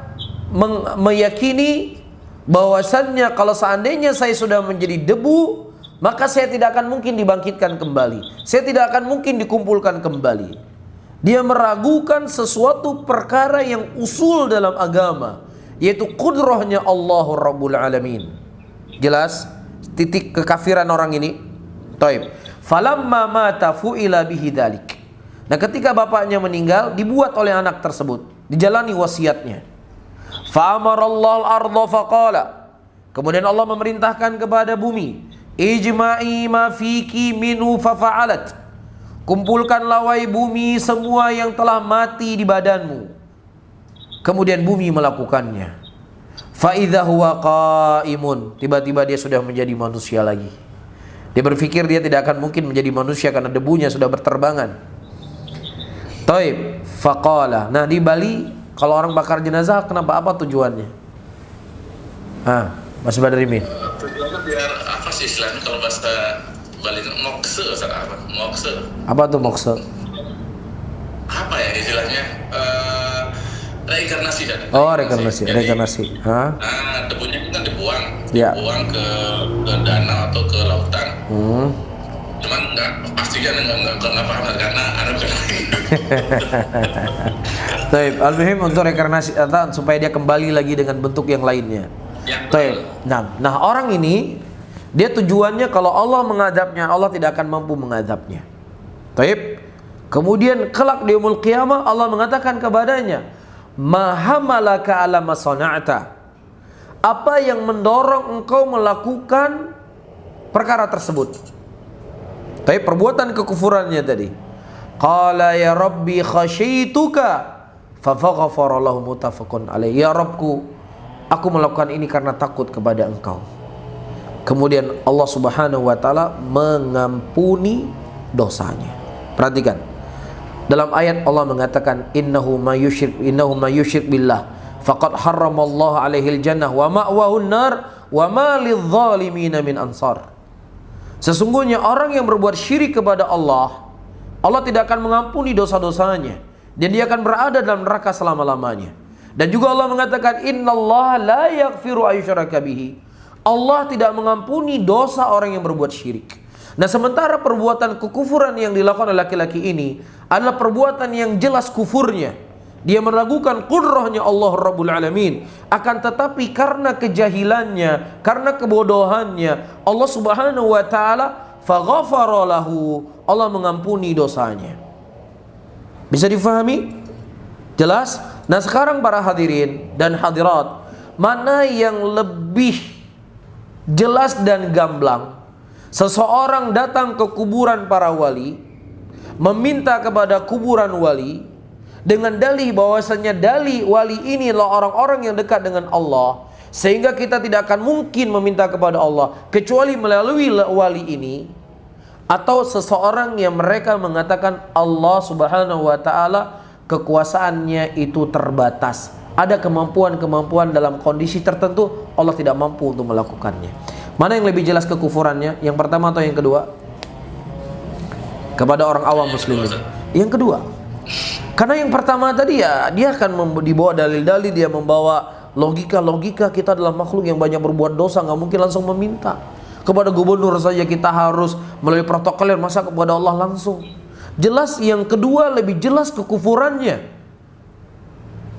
meyakini bahwasannya kalau seandainya saya sudah menjadi debu, maka saya tidak akan mungkin dibangkitkan kembali. Saya tidak akan mungkin dikumpulkan kembali. Dia meragukan sesuatu perkara yang usul dalam agama, yaitu kudrahnya Allah Rabbul Alamin. Jelas titik kekafiran orang ini. Taib. Falamma mata fu'ila bihi dzalik. Nah, ketika bapaknya meninggal, dibuat oleh anak tersebut, dijalani wasiatnya. Fa amarallahu al-ardha faqala. Kemudian Allah memerintahkan kepada bumi, ijma'i ma fiki minhu fafa'alat. Kumpulkanlah wahai bumi semua yang telah mati di badanmu. Kemudian bumi melakukannya. Fa idza huwa qaimun. Tiba-tiba dia sudah menjadi manusia lagi. Dia berpikir dia tidak akan mungkin menjadi manusia karena debunya sudah berterbangan. Taib. Faqala. Nah, di Bali kalau orang bakar jenazah kenapa, apa tujuannya? Mas Badrimin. Tujuannya biar apa sih istilahnya kalau bahasa Bali, mokse, apa? Mokse. Apa tuh mokse? Apa ya istilahnya? Reinkarnasi dan. Oh, reinkarnasi. Debunya kan dibuang, ya. Dibuang ke danau atau ke lautan. Cuman nggak paham karena ada Taib. Al-muhim untuk reinkarnasi supaya dia kembali lagi dengan bentuk yang lainnya. Ya, Taib. Nah, orang ini dia tujuannya kalau Allah mengadabnya, Allah tidak akan mampu mengadabnya. Taib. Kemudian kelak di yaumul qiyamah Allah mengatakan kepadanya, "Ma hamalaka ala ma sana'ta?" Apa yang mendorong engkau melakukan perkara tersebut? Taib, perbuatan kekufurannya tadi. Qala ya rabbi khasyaituka fa faghfara lahu muttafaqun alaih. Ya Rabbku, aku melakukan ini karena takut kepada engkau. Kemudian Allah Subhanahu wa taala mengampuni dosanya. Perhatikan. Dalam ayat Allah mengatakan innahu may yusyrik billah faqad harramallahu alaihil jannah wa ma'wahun nar wa ma lidh-dhalimin min ansar. Sesungguhnya orang yang berbuat syirik kepada Allah, Allah tidak akan mengampuni dosa-dosanya dan dia akan berada dalam neraka selama-lamanya. Dan juga Allah mengatakan innallaha la yaghfiru ayyushraka bihi. Allah tidak mengampuni dosa orang yang berbuat syirik. Nah, sementara perbuatan kekufuran yang dilakukan oleh laki-laki ini adalah perbuatan yang jelas kufurnya. Dia meragukan qudrahnya Allah Rabbul Alamin. Akan tetapi karena kejahilannya, karena kebodohannya, Allah Subhanahu wa taala faghafara lahu, Allah mengampuni dosanya. Bisa difahami? Jelas? Nah, sekarang para hadirin dan hadirat, mana yang lebih jelas dan gamblang? Seseorang datang ke kuburan para wali, meminta kepada kuburan wali dengan dalih bahwasanya dalih wali ini adalah orang-orang yang dekat dengan Allah, sehingga kita tidak akan mungkin meminta kepada Allah kecuali melalui wali ini. Atau seseorang yang mereka mengatakan Allah Subhanahu wa taala kekuasaannya itu terbatas, ada kemampuan-kemampuan dalam kondisi tertentu Allah tidak mampu untuk melakukannya. Mana yang lebih jelas kekufurannya? Yang pertama atau yang kedua? Kepada orang awam muslimin. Yang kedua. Karena yang pertama tadi ya, dia akan dibawa dalil-dalil, dia membawa logika-logika. Kita adalah makhluk yang banyak berbuat dosa, nggak mungkin langsung meminta. Kepada gubernur saja kita harus melalui protokoler, masa kepada Allah langsung? Jelas yang kedua lebih jelas kekufurannya.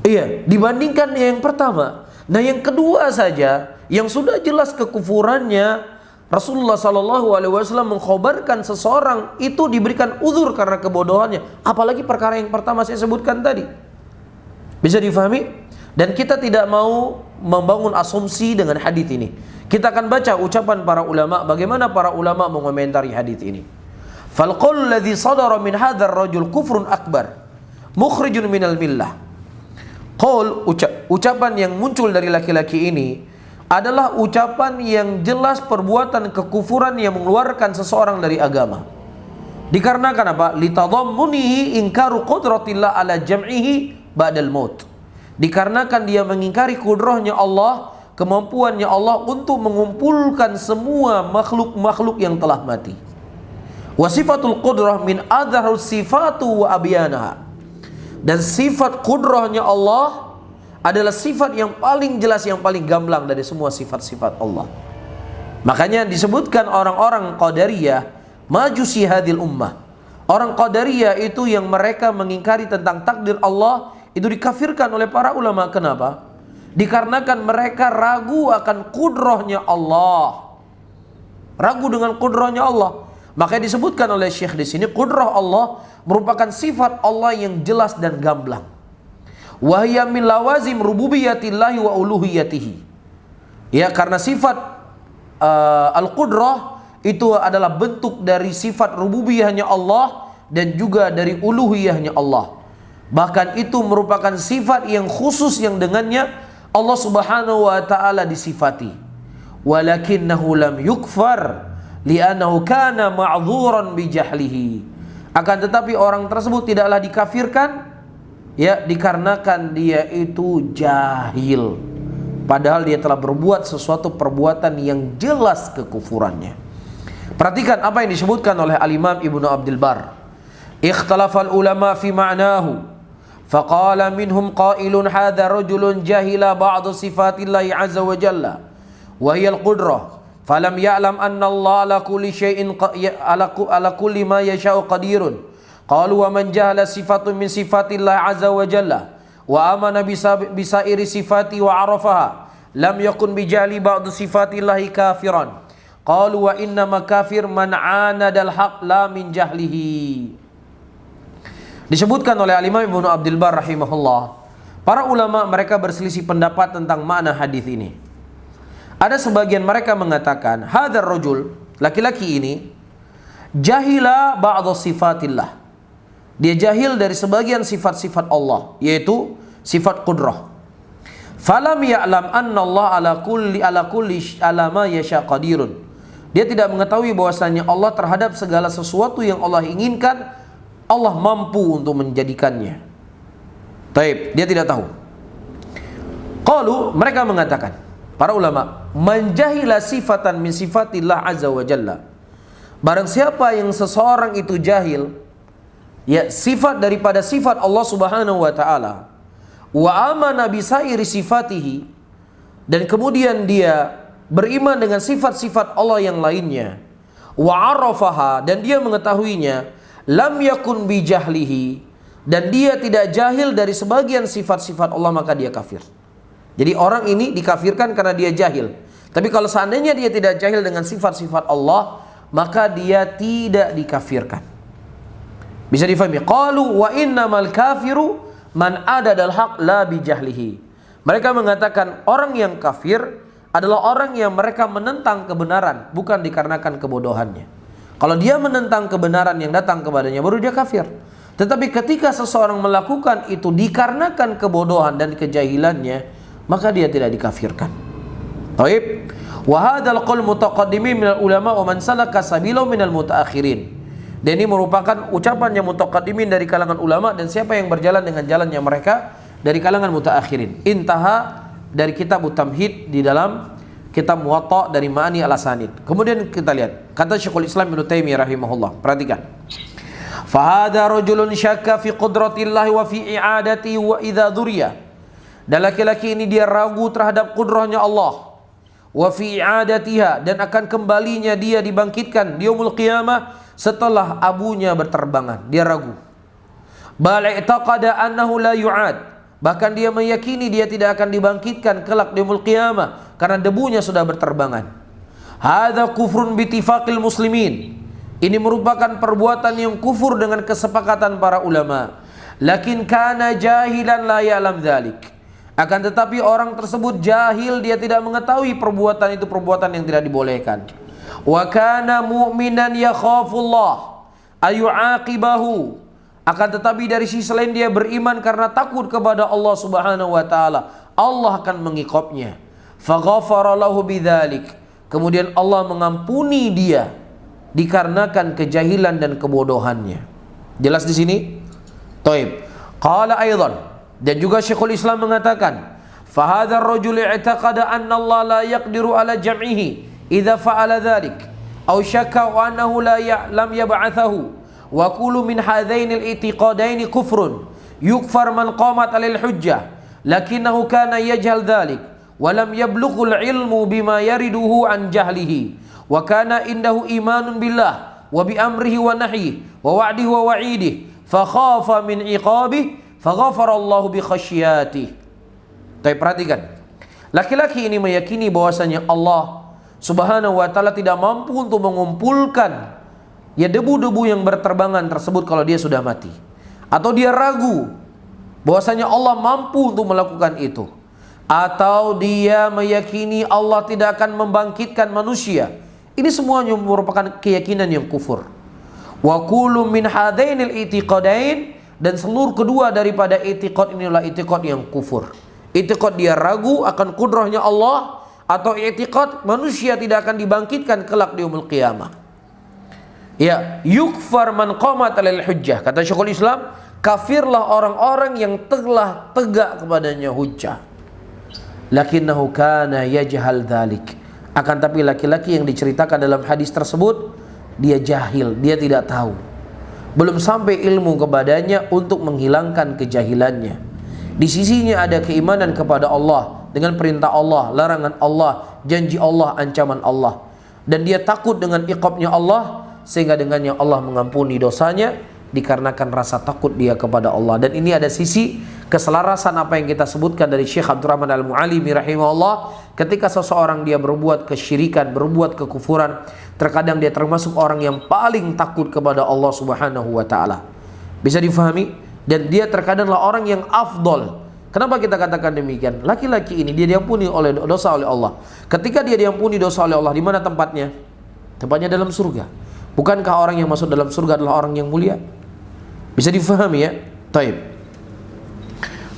Iya, dibandingkan yang pertama. Nah, yang kedua saja yang sudah jelas kekufurannya, Rasulullah SAW mengkhabarkan seseorang itu diberikan uzur karena kebodohannya. Apalagi perkara yang pertama saya sebutkan tadi. Bisa difahami? Dan kita tidak mau membangun asumsi dengan hadis ini. Kita akan baca ucapan para ulama, bagaimana para ulama mengomentari hadis ini. Fal qaul ladzi sadara min hadzal rajul kufrun akbar mukhrijun minal millah. Qaul, ucapan yang muncul dari laki-laki ini adalah ucapan yang jelas perbuatan kekufuran yang mengeluarkan seseorang dari agama. Dikarenakan apa? Litadammunihi inkaru qudratillah ala jam'ihi ba'dal maut. Dikarenakan dia mengingkari kudrahnya Allah, kemampuannya Allah untuk mengumpulkan semua makhluk-makhluk yang telah mati. Wa sifatul qudrah min adharus sifatu wa abyanaha. Dan sifat kudrahnya Allah adalah sifat yang paling jelas, yang paling gamblang dari semua sifat-sifat Allah. Makanya disebutkan orang-orang Qadariyah majusi hadil ummah. Orang Qadariyah itu yang mereka mengingkari tentang takdir Allah, itu dikafirkan oleh para ulama. Kenapa? Dikarenakan mereka ragu akan kudrahnya Allah. Ragu dengan kudrahnya Allah. Makanya disebutkan oleh Syekh di sini, kudrah Allah merupakan sifat Allah yang jelas dan gamblang. Wa hiya min lawazim rububiyyatillahi wa uluhiyatihi. Ya, karena sifat al-qudrah itu adalah bentuk dari sifat rububiyahnya Allah dan juga dari uluhiyahnya Allah. Bahkan itu merupakan sifat yang khusus yang dengannya Allah Subhanahu wa taala disifati. Walakinnahu lam yukfar li'annahu kana ma'dzuran bi jahlihi. Akan tetapi orang tersebut tidaklah dikafirkan, ya, dikarenakan dia itu jahil, padahal dia telah berbuat sesuatu perbuatan yang jelas kekufurannya. Perhatikan apa yang disebutkan oleh Al-Imam Ibnu Abdul Bar. Ikhtalafal ulama fi ma'nahu, faqala minhum qailun hadza rajulun jahila ba'd sifatillahi azza wa jalla wa hiya al-qudrah falam ya'lam anna Allah ala kulli syai'in ala kulli ma yasha'u qadirun. Qalu wa man jahala sifatun min sifatillah azza wa jalla wa amana bisairi sifati wa arafaha lam yakun bijali ba'du sifatillahi kafiran. Qalu wa innama kafir man anadal haq la min jahlihi. Disebutkan oleh Al-Imam Ibnu Abdul Bar rahimahullah, para ulama mereka berselisih pendapat tentang makna hadis ini. Ada sebagian mereka mengatakan hadzal rajul, laki-laki ini, jahila ba'd sifatillah. Dia jahil dari sebagian sifat-sifat Allah, yaitu sifat qudrah. Falam ya'lam anna Allah ala kulli ma yasha qadirun. Dia tidak mengetahui bahwasanya Allah terhadap segala sesuatu yang Allah inginkan, Allah mampu untuk menjadikannya. Taib, dia tidak tahu. Qalu, mereka mengatakan, para ulama, man jahila sifatan min sifatillah azza wa jalla. Barang siapa yang seseorang itu jahil, ya sifat daripada sifat Allah Subhanahu wa taala, wa amana bi sairi sifatihi, dan kemudian dia beriman dengan sifat-sifat Allah yang lainnya, wa arafaha, dan dia mengetahuinya, lam yakun bi jahlihi, dan dia tidak jahil dari sebagian sifat-sifat Allah, maka dia kafir. Jadi orang ini dikafirkan karena dia jahil. Tapi kalau seandainya dia tidak jahil dengan sifat-sifat Allah, maka dia tidak dikafirkan. Bisa difahami? Qalu wa innamal kafiru man adadal haq la bi jahlihi. Mereka mengatakan orang yang kafir adalah orang yang mereka menentang kebenaran, bukan dikarenakan kebodohannya. Kalau dia menentang kebenaran yang datang kepadanya, baru dia kafir. Tetapi ketika seseorang melakukan itu dikarenakan kebodohan dan kejahilannya, maka dia tidak dikafirkan. Baik. Wa hadzal qaul mutaqaddimin minal ulama wa man salaka sabilahu minal mutaakhirin. Dan ini merupakan ucapan yang mutaqaddimin dari kalangan ulama dan siapa yang berjalan dengan jalannya mereka dari kalangan mutaakhirin. Intaha dari kitab Tamhid di dalam kitab Muwatta dari Ma'ani al-Asanid. Kemudian kita lihat kata Syekhul Islam Ibnu Taimiyah rahimahullah. Perhatikan. Fahada rajulun syakka fi qudratillahi wa fi i'adati wa idza dzuriya. Dan laki-laki ini dia ragu terhadap kudrahnya Allah, wa fi i'adatiha, dan akan kembalinya dia dibangkitkan di yaumul qiyamah setelah abunya berterbangan. Dia ragu. Bal i'taqada annahu la yu'ad. Bahkan dia meyakini dia tidak akan dibangkitkan kelak di yaumul qiyamah karena debunya sudah berterbangan. Hadza kufrun bi ittifaqil muslimin. Ini merupakan perbuatan yang kufur dengan kesepakatan para ulama. Lakin kana jahilan la ya'lam dzalik. Akan tetapi orang tersebut jahil, dia tidak mengetahui perbuatan itu perbuatan yang tidak dibolehkan. Wa kana mu'minan yakhafullah ayu'aqibahu. Akan tetapi dari sisi lain dia beriman karena takut kepada Allah Subhanahu wa taala. Allah akan mengikopnya. Faghafara lahu bidzalik. Kemudian Allah mengampuni dia dikarenakan kejahilan dan kebodohannya. Jelas di sini? Taib. Qala aidan, dan juga Syekhul Islam mengatakan, fa hadzal rajul i'taqada anna Allah la yaqdiru ala jam'ihi idza fa'ala dzalik aw syakka annahu lam yab'athahu wa kullu min hadzaini al-i'tiqadaini kufrun yukfar man qamat 'alal hujjah lakinnahu kana yajhal dzalik wa lam yablughul ilmu bima yariduhu an jahlihi wa kana indahu imanun billah wa bi amrihi wa nahyihi wa wa'dihi wa wa'idihi fa khafa min iqabihi faghafarallahu bi khasyatihi. Tapi perhatikan, laki-laki ini meyakini bahwasanya Allah Subhanahu wa taala tidak mampu untuk mengumpulkan ya debu-debu yang berterbangan tersebut kalau dia sudah mati. Atau dia ragu bahwasanya Allah mampu untuk melakukan itu. Atau dia meyakini Allah tidak akan membangkitkan manusia. Ini semuanya merupakan keyakinan yang kufur. Wa kullu min hadainil itiqadain, dan seluruh kedua daripada i'tiqad inilah i'tiqad yang kufur. I'tiqad dia ragu akan kudrahnya Allah, atau i'tiqad manusia tidak akan dibangkitkan kelak di yaumul qiyamah. Ya, yukfar man qamat 'alal hujjah. Kata Syekhul Islam, kafirlah orang-orang yang telah tegak kepadanya hujjah. Lakinnahu kana yajhal dzalik. Akan tapi laki-laki yang diceritakan dalam hadis tersebut, dia jahil, dia tidak tahu. Belum sampai ilmu kepadanya untuk menghilangkan kejahilannya. Di sisinya ada keimanan kepada Allah dengan perintah Allah, larangan Allah, janji Allah, ancaman Allah. Dan dia takut dengan iqabnya Allah, sehingga dengannya Allah mengampuni dosanya dikarenakan rasa takut dia kepada Allah. Dan ini ada sisi keselarasan apa yang kita sebutkan dari Syekh Abdurrahman Al-Mu'alimi rahimahullah ketika seseorang dia berbuat kesyirikan, berbuat kekufuran, terkadang dia termasuk orang yang paling takut kepada Allah Subhanahu wa taala. Bisa difahami? Dan dia terkadanglah orang yang afdol. Kenapa kita katakan demikian? Laki-laki ini dia diampuni oleh dosa oleh Allah. Ketika dia diampuni dosa oleh Allah, di mana tempatnya? Tempatnya dalam surga. Bukankah orang yang masuk dalam surga adalah orang yang mulia? Bisa difahami ya? Taib.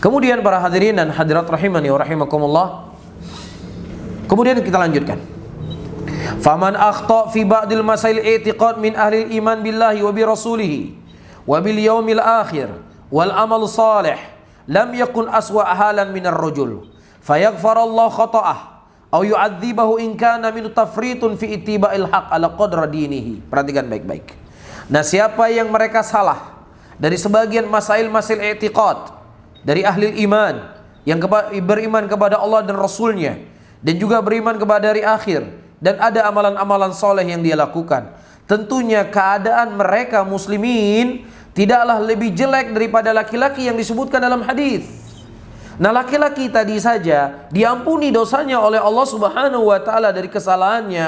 Kemudian para hadirin dan hadirat rahimani wa rahimakumullah. Kemudian kita lanjutkan. Faman akhta fi ba'dil masail i'tiqad min ahli iman billahi wa bi rasulihi wa bil yaumil akhir wal amal salih lam yakun aswa halan minar rajul fayaghfarallahu khata'ah aw yu'adzibahu in kana min tafritun fi ittiba'il haq ala qadra dinihi. Perhatikan baik-baik. Nah, siapa yang mereka salah dari sebagian masail-masail i'tiqad dari ahli iman yang beriman kepada Allah dan Rasulnya, dan juga beriman kepada hari akhir, dan ada amalan-amalan soleh yang dia lakukan, tentunya keadaan mereka muslimin tidaklah lebih jelek daripada laki-laki yang disebutkan dalam hadis. Nah, laki-laki tadi saja diampuni dosanya oleh Allah Subhanahu wa taala dari kesalahannya.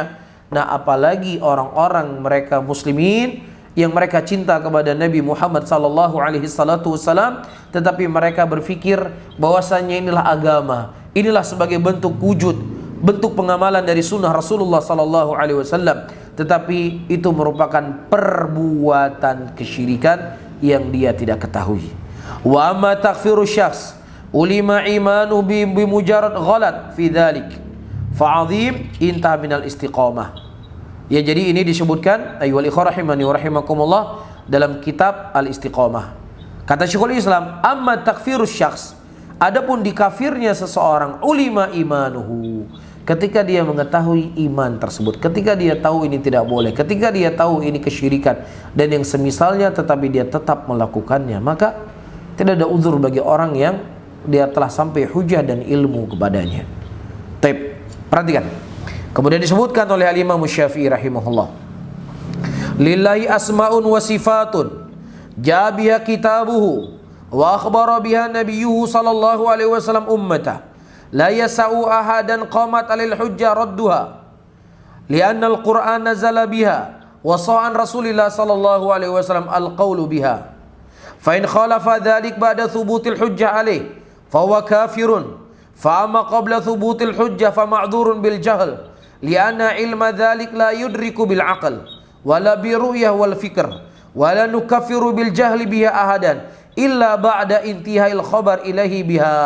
Nah, apalagi orang-orang mereka muslimin yang mereka cinta kepada Nabi Muhammad sallallahu alaihi wasallam, tetapi mereka berpikir bahwasanya inilah agama, inilah sebagai bentuk wujud, bentuk pengamalan dari sunnah Rasulullah sallallahu alaihi wasallam, tetapi itu merupakan perbuatan kesyirikan yang dia tidak ketahui. Wa amma takfiru syakhs ulima imanu bi mujarrad ghalat fi dzalik fa'azim inta minal istiqamah. Ya, jadi ini disebutkan ayyuhal ikhwah rahimani wa rahimakumullah dalam kitab Al-Istiqamah. Kata Syekhul Islam, amma takfirus syakhs, adapun dikafirnya seseorang, ulima imanuhu, ketika dia mengetahui iman tersebut, ketika dia tahu ini tidak boleh, ketika dia tahu ini kesyirikan dan yang semisalnya, tetapi dia tetap melakukannya, maka tidak ada uzur bagi orang yang dia telah sampai hujah dan ilmu kepadanya. Taib, perhatikan. Kemudian disebutkan oleh Al-Imam Syafi'i rahimahullah, lillahi asma'un wa sifatun jabiha kitabuhu wa akhbara biha nabiyyuhu sallallahu alaihi wasallam ummata la yasa'u ahadan qamat alil hujjah radduha lianna al-Qur'an nazala biha wa sa'an Rasulillah sallallahu alaihi wasallam al-qawlu biha fa in khalafa dhalik ba'da thubutil hujjah alaih fa huwa kafirun fa amma qabla thubutil hujjah fa ma'dzurun bil jahl lianna ilma dhalik la yudriku bil aql wala bi ru'yah wal fikr wala nukaffiru bil jahli biha ahadan illa ba'da intihail khabar ilahi biha.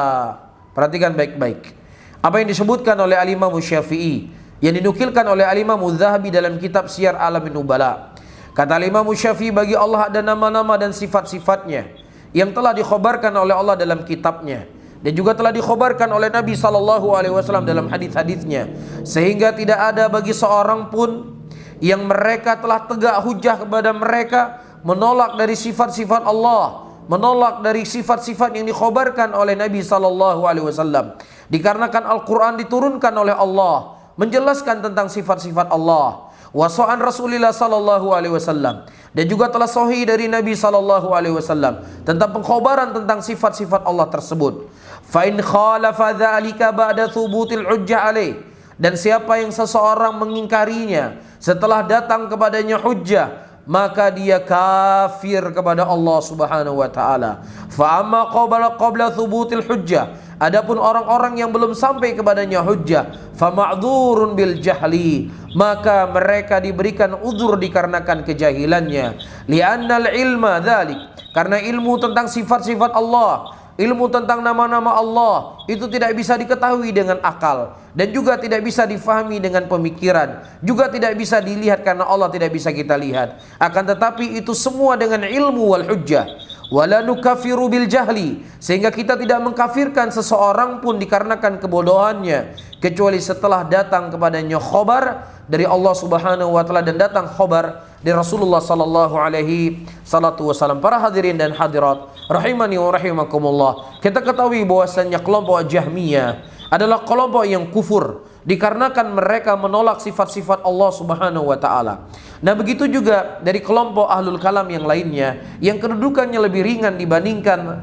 Perhatikan baik-baik apa yang disebutkan oleh Al-Imam Syafi'i, yang dinukilkan oleh Al-Imam Zahabi dalam kitab Siyar Alamin Nubala. Kata Al-Imam Syafi'i, bagi Allah ada nama-nama dan sifat-sifatnya yang telah dikhabarkan oleh Allah dalam kitabnya, dan juga telah dikhabarkan oleh Nabi SAW dalam hadis-hadisnya, sehingga tidak ada bagi seorang pun yang mereka telah tegak hujah kepada mereka menolak dari sifat-sifat Allah, menolak dari sifat-sifat yang dikhabarkan oleh Nabi SAW. Dikarenakan Al-Quran diturunkan oleh Allah menjelaskan tentang sifat-sifat Allah, wasa'an Rasulullah SAW, dan juga telah sahih dari Nabi SAW tentang pengkhabaran tentang sifat-sifat Allah tersebut. Fa in khalafa dzalika ba'da thubutil hujjah alaih, dan siapa yang seseorang mengingkarinya setelah datang kepadanya hujjah, maka dia kafir kepada Allah Subhanahu wa taala. Fa amma qabla thubutil hujjah, adapun orang-orang yang belum sampai kepadanya hujjah, fa ma'dzurun bil jahli, maka mereka diberikan uzur dikarenakan kejahilannya. Li'annal ilma dzalik, karena ilmu tentang sifat-sifat Allah, ilmu tentang nama-nama Allah itu tidak bisa diketahui dengan akal, dan juga tidak bisa difahami dengan pemikiran, juga tidak bisa dilihat karena Allah tidak bisa kita lihat. Akan tetapi itu semua dengan ilmu wal hujjah. Wala nukaffiru bil jahli, sehingga kita tidak mengkafirkan seseorang pun dikarenakan kebodohannya, kecuali setelah datang kepadanya khabar dari Allah Subhanahu wa taala dan datang khabar dari Rasulullah sallallahu alaihi wasallam. Para hadirin dan hadirat rahimani wa rahimakumullah, kita ketahui bahwasanya kelompok Jahmiyah adalah kelompok yang kufur dikarenakan mereka menolak sifat-sifat Allah Subhanahu wa taala. Nah, begitu juga dari kelompok Ahlul Kalam yang lainnya yang kedudukannya lebih ringan dibandingkan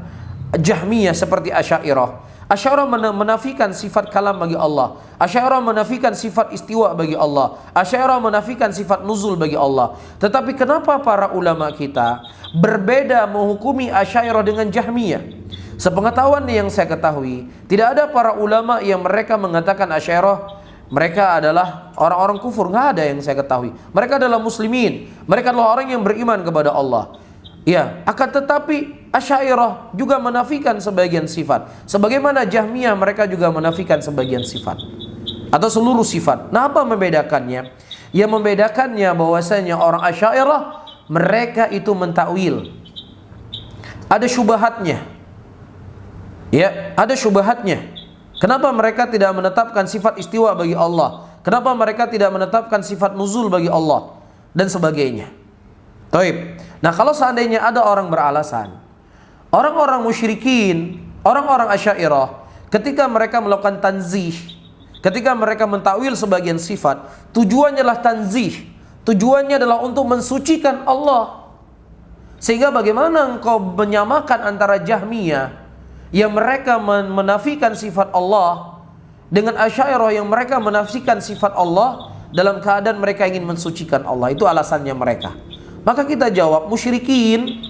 Jahmiyah seperti Asy'ariyah. Asy'ariyah menafikan sifat kalam bagi Allah. Asy'ariyah menafikan sifat istiwa bagi Allah. Asy'ariyah menafikan sifat nuzul bagi Allah. Tetapi kenapa para ulama kita berbeda menghukumi Asy'ariyah dengan Jahmiyah? Sepengetahuan yang saya ketahui, tidak ada para ulama yang mereka mengatakan Asy'ariyah mereka adalah orang-orang kufur. Nggak ada yang saya ketahui. Mereka adalah muslimin. Mereka adalah orang yang beriman kepada Allah. Ya, akan tetapi Asy'ariyah juga menafikan sebagian sifat. Sebagaimana Jahmiyah mereka juga menafikan sebagian sifat atau seluruh sifat. Nah, apa membedakannya? Yang membedakannya bahwasanya orang Asy'ariyah mereka itu mentakwil. Ada syubhatnya. Ya, ada syubhatnya. Kenapa mereka tidak menetapkan sifat istiwa bagi Allah? Kenapa mereka tidak menetapkan sifat nuzul bagi Allah? Dan sebagainya. Taib. Nah, kalau seandainya ada orang beralasan, orang-orang musyrikin, orang-orang Asy'ariyah, ketika mereka melakukan tanzih, ketika mereka mentakwil sebagian sifat, tujuannya adalah tanzih, tujuannya adalah untuk mensucikan Allah. Sehingga bagaimana engkau menyamakan antara Jahmiyah yang mereka menafikan sifat Allah dengan Asy'ariyah yang mereka menafikan sifat Allah dalam keadaan mereka ingin mensucikan Allah? Itu alasannya mereka. Maka kita jawab, musyrikin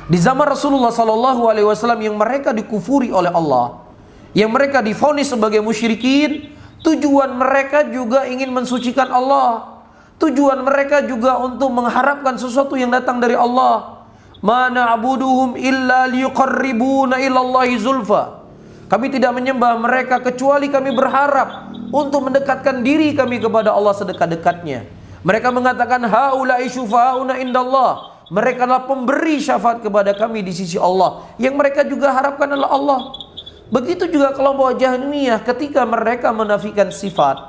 di zaman Rasulullah SAW yang mereka dikufuri oleh Allah, yang mereka divonis sebagai musyrikin, tujuan mereka juga ingin mensucikan Allah. Tujuan mereka juga untuk mengharapkan sesuatu yang datang dari Allah. Ma na'buduhum illa liyuqarribuna ilallahi zulfa. Kami tidak menyembah mereka kecuali kami berharap untuk mendekatkan diri kami kepada Allah sedekat-dekatnya. Mereka mengatakan haula'i syufa'una indallah. Mereka adalah pemberi syafaat kepada kami di sisi Allah. Yang mereka juga harapkan adalah Allah. Begitu juga kelompok Jahmiyah ketika mereka menafikan sifat.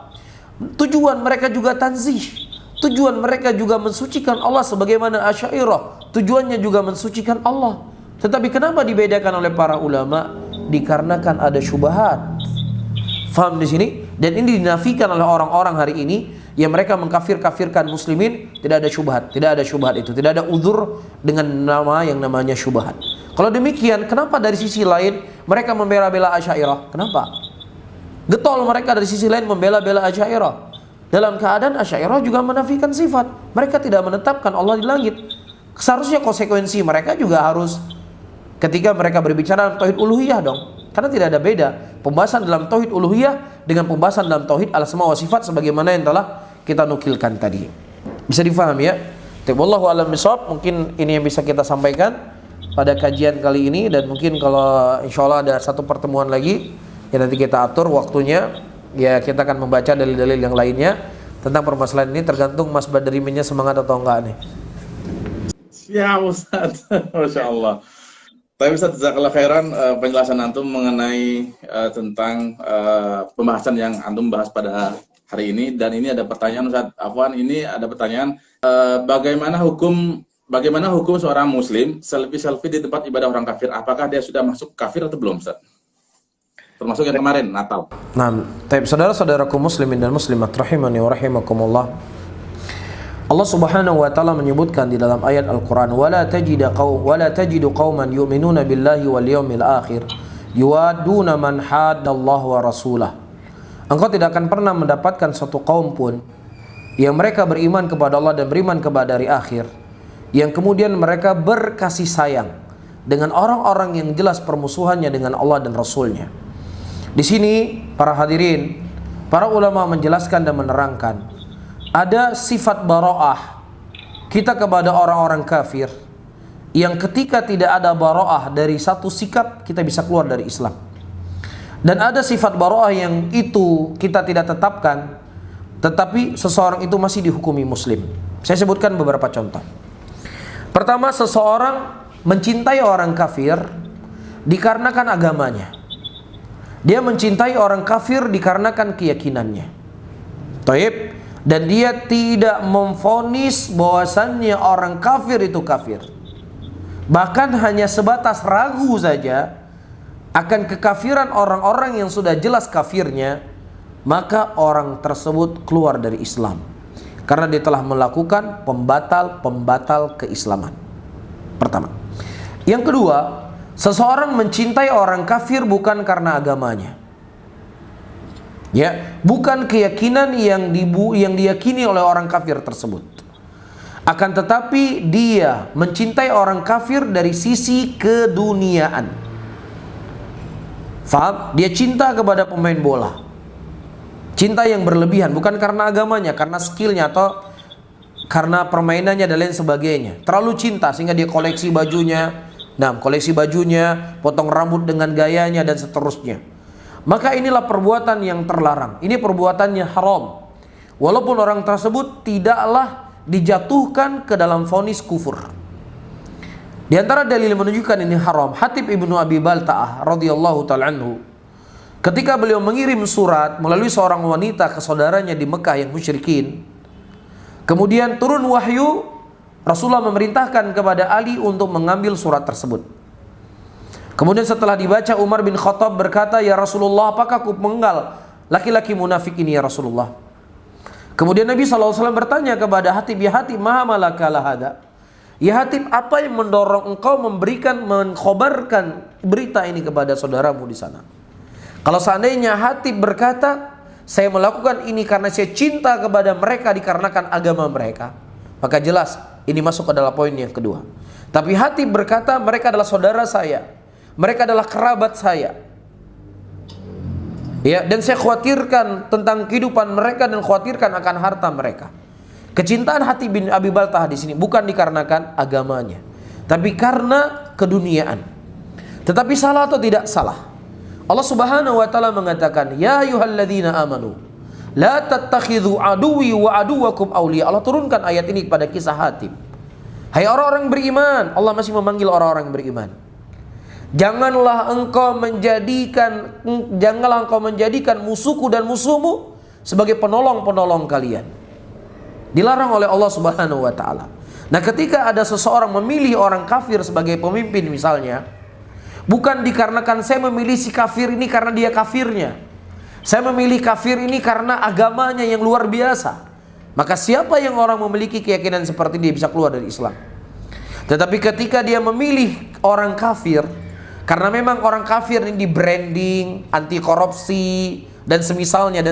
Tujuan mereka juga tanzih. Tujuan mereka juga mensucikan Allah sebagaimana Asy'ariyah. Tujuannya juga mensucikan Allah. Tetapi kenapa dibedakan oleh para ulama? Dikarenakan ada syubhat. Faham di sini? Dan ini dinafikan oleh orang-orang hari ini yang mereka mengkafir-kafirkan muslimin. Tidak ada syubhat, tidak ada syubhat itu, tidak ada uzur dengan nama yang namanya syubhat. Kalau demikian, kenapa dari sisi lain mereka membela-bela Asy'ariyah? Kenapa? Getol mereka dari sisi lain membela-bela Asy'ariyah. Dalam keadaan Asy'ariyah juga menafikan sifat. Mereka tidak menetapkan Allah di langit. Seharusnya konsekuensi mereka juga harus ketika mereka berbicara dalam tauhid uluhiyah dong. Karena tidak ada beda pembahasan dalam tauhid uluhiyah dengan pembahasan dalam tauhid al-asma wa sifat sebagaimana yang telah kita nukilkan tadi. Bisa difahami ya? Wallahu a'lam bishawab. Mungkin ini yang bisa kita sampaikan pada kajian kali ini, dan mungkin kalau insyaallah ada satu pertemuan lagi ya nanti kita atur waktunya. Ya kita akan membaca dalil-dalil yang lainnya tentang permasalahan ini, tergantung Mas Badriminnya semangat atau enggak nih. Siap Ustaz. Masya Allah. Tapi Ustaz, jazakallah khairan penjelasan antum mengenai tentang pembahasan yang antum bahas pada hari ini. Dan ini ada pertanyaan Ustaz Afwan, ini ada pertanyaan bagaimana hukum seorang muslim selfie di tempat ibadah orang kafir? Apakah dia sudah masuk kafir atau belum Ustaz? Termasuk yang kemarin Natal. Nah, saudara-saudaraku muslimin dan muslimat rahimani wa rahimakumullah. Allah Subhanahu wa taala menyebutkan di dalam ayat Al-Qur'an, wala tajidu qauman yu'minuna billahi wal yawmil akhir yuwaduna man haddallaha wa rasulah. Engkau tidak akan pernah mendapatkan satu kaum pun yang mereka beriman kepada Allah dan beriman kepada hari akhir, yang kemudian mereka berkasih sayang dengan orang-orang yang jelas permusuhannya dengan Allah dan Rasulnya. Di sini para hadirin, para ulama menjelaskan dan menerangkan ada sifat bara'ah kita kepada orang-orang kafir yang ketika tidak ada bara'ah dari satu sikap kita bisa keluar dari Islam. Dan ada sifat bara'ah yang itu kita tidak tetapkan tetapi seseorang itu masih dihukumi muslim. Saya sebutkan beberapa contoh. Pertama, seseorang mencintai orang kafir dikarenakan agamanya. Dia mencintai orang kafir dikarenakan keyakinannya. Taib. Dan dia tidak memvonis bahwasannya orang kafir itu kafir. Bahkan hanya sebatas ragu saja akan kekafiran orang-orang yang sudah jelas kafirnya, maka orang tersebut keluar dari Islam. Karena dia telah melakukan pembatal keislaman. Pertama. Yang kedua, Seseorang mencintai orang kafir bukan karena agamanya. Ya, bukan keyakinan yang diyakini oleh orang kafir tersebut. Akan tetapi dia mencintai orang kafir dari sisi keduniaan. Faham? Dia cinta kepada pemain bola. Cinta yang berlebihan, bukan karena agamanya, karena skillnya atau karena permainannya dan lain sebagainya. Terlalu cinta sehingga dia koleksi bajunya. Nah, koleksi bajunya, potong rambut dengan gayanya dan seterusnya. Maka inilah perbuatan yang terlarang. Ini perbuatannya haram. Walaupun orang tersebut tidaklah dijatuhkan ke dalam vonis kufur. Di antara dalil menunjukkan ini haram, Hatib ibnu Abi Balta'ah radhiyallahu ta'ala anhu, ketika beliau mengirim surat melalui seorang wanita ke saudaranya di Mekah yang musyrikin, kemudian turun wahyu, Rasulullah memerintahkan kepada Ali untuk mengambil surat tersebut. Kemudian setelah dibaca, Umar bin Khattab berkata, "Ya Rasulullah, apakah aku penggal laki-laki munafik ini ya Rasulullah?" Kemudian Nabi SAW bertanya kepada Hatib, "Ya Hatib, maha malaka lahada?" Ya Hatib, apa yang mendorong engkau mengkhabarkan berita ini kepada saudaramu di sana? Kalau seandainya Hatib berkata, "Saya melakukan ini karena saya cinta kepada mereka dikarenakan agama mereka," maka jelas ini masuk adalah poin yang kedua. Tapi Hatib berkata, mereka adalah saudara saya, mereka adalah kerabat saya, ya, dan saya khawatirkan tentang kehidupan mereka dan khawatirkan akan harta mereka. Kecintaan Hatib bin Abi Balta'ah di sini bukan dikarenakan agamanya, tapi karena keduniaan. Tetapi salah atau tidak salah? Allah Subhanahu wa taala mengatakan, "Ya ayyuhalladzina amanu la tattakhidhu aduwi wa aduwakum awliya." Allah turunkan ayat ini pada kisah Hatib. Hai orang-orang beriman, Allah masih memanggil orang-orang beriman. Janganlah engkau menjadikan musuhku dan musuhmu sebagai penolong-penolong kalian. Dilarang oleh Allah Subhanahu wa taala. Nah, ketika ada seseorang memilih orang kafir sebagai pemimpin misalnya, bukan dikarenakan saya memilih si kafir ini karena dia kafirnya, saya memilih kafir ini karena agamanya yang luar biasa, maka siapa yang orang memiliki keyakinan seperti dia bisa keluar dari Islam. Tetapi ketika dia memilih orang kafir karena memang orang kafir ini di branding anti korupsi dan semisalnya,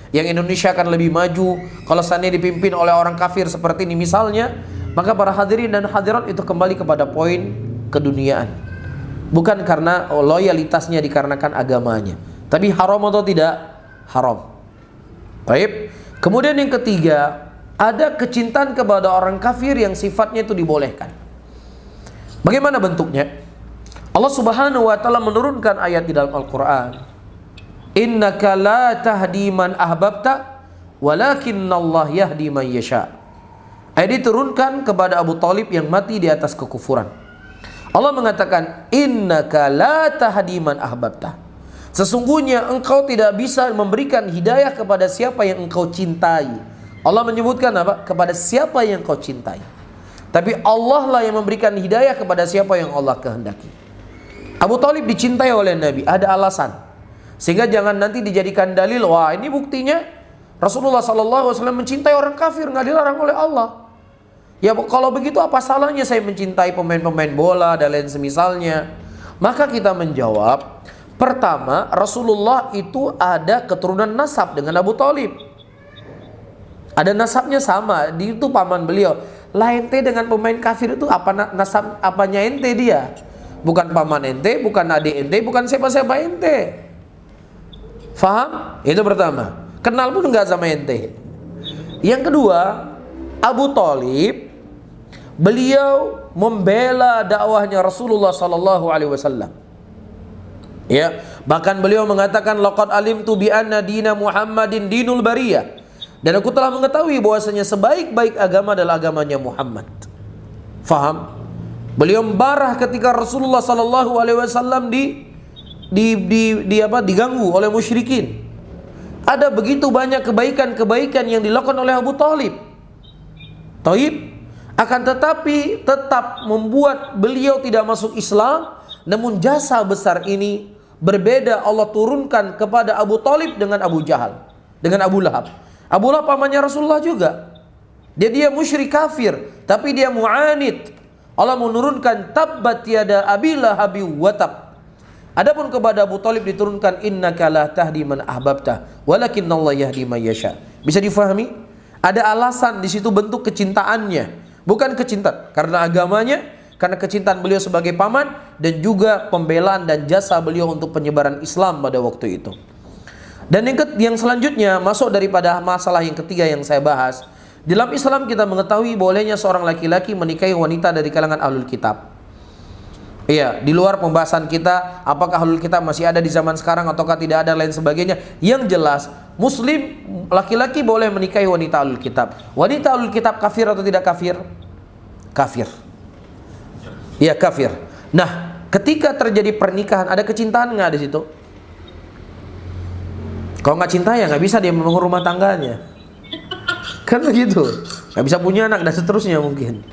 yang Indonesia akan lebih maju kalau seandainya dipimpin oleh orang kafir seperti ini misalnya, maka para hadirin dan hadirat itu kembali kepada poin keduniaan, bukan karena loyalitasnya dikarenakan agamanya. Tapi haram atau tidak? Haram. Baik. Kemudian yang ketiga, ada kecintaan kepada orang kafir yang sifatnya itu dibolehkan. Bagaimana bentuknya? Allah Subhanahu wa taala menurunkan ayat di dalam Al-Qur'an, "Innaka la tahdi man ahbabta, walakinnallah yahdi man yasha." Ayat diturunkan kepada Abu Thalib yang mati di atas kekufuran. Allah mengatakan, "Innaka la tahdi man ahbabta." Sesungguhnya engkau tidak bisa memberikan hidayah kepada siapa yang engkau cintai. Allah menyebutkan apa? Kepada siapa yang engkau cintai. Tapi Allah lah yang memberikan hidayah kepada siapa yang Allah kehendaki. Abu Thalib dicintai oleh Nabi, ada alasan. Sehingga jangan nanti dijadikan dalil, wah ini buktinya Rasulullah SAW mencintai orang kafir, nggak dilarang oleh Allah. Ya kalau begitu apa salahnya saya mencintai pemain-pemain bola dan lain semisalnya? Maka kita menjawab, pertama, Rasulullah itu ada keturunan nasab dengan Abu Thalib. Ada nasabnya sama, itu paman beliau. Lah ente dengan pemain kafir itu apa nasab, apanya ente dia? Bukan paman ente, bukan adik ente, bukan siapa-siapa ente. Faham? Itu pertama. Kenal pun enggak sama ente. Yang kedua, Abu Thalib, beliau membela dakwahnya Rasulullah sallallahu alaihi wasallam. Ya, bahkan beliau mengatakan, "Laqad alimtu bi anna dina Muhammadin dinul bariyah." Dan aku telah mengetahui bahwasanya sebaik-baik agama adalah agamanya Muhammad. Faham? Beliau marah ketika Rasulullah sallallahu alaihi wasallam diganggu oleh musyrikin. Ada begitu banyak kebaikan-kebaikan yang dilakukan oleh Abu Thalib. Taib, akan tetapi tetap membuat beliau tidak masuk Islam. Namun jasa besar ini berbeda Allah turunkan kepada Abu Thalib dengan Abu Jahal, dengan Abu Lahab. Abu Lahab pamannya Rasulullah juga. Dia musyrik kafir, tapi dia mu'anid. Allah menurunkan tabbat yada Abi Lahab wa tab. Adapun kepada Abu Thalib diturunkan innaka la tahdi man ahbabta walakinnallaha yahdi man yasha. Bisa difahami? Ada alasan di situ bentuk kecintaannya, bukan kecintaan karena agamanya, karena kecintaan beliau sebagai paman dan juga pembelaan dan jasa beliau untuk penyebaran Islam pada waktu itu. Dan yang selanjutnya masuk daripada masalah yang ketiga yang saya bahas. Dalam Islam kita mengetahui bolehnya seorang laki-laki menikahi wanita dari kalangan ahlul kitab. Iya, di luar pembahasan kita apakah ahlul kitab masih ada di zaman sekarang ataukah tidak ada lain sebagainya. Yang jelas muslim laki-laki boleh menikahi wanita ahlul kitab. Wanita ahlul kitab kafir atau tidak kafir? Kafir. Iya, kafir. Nah, ketika terjadi pernikahan ada kecintaan nggak di situ? Kalau nggak cinta ya nggak bisa dia membangun rumah tangganya. Kan begitu, nggak bisa punya anak dan seterusnya mungkin.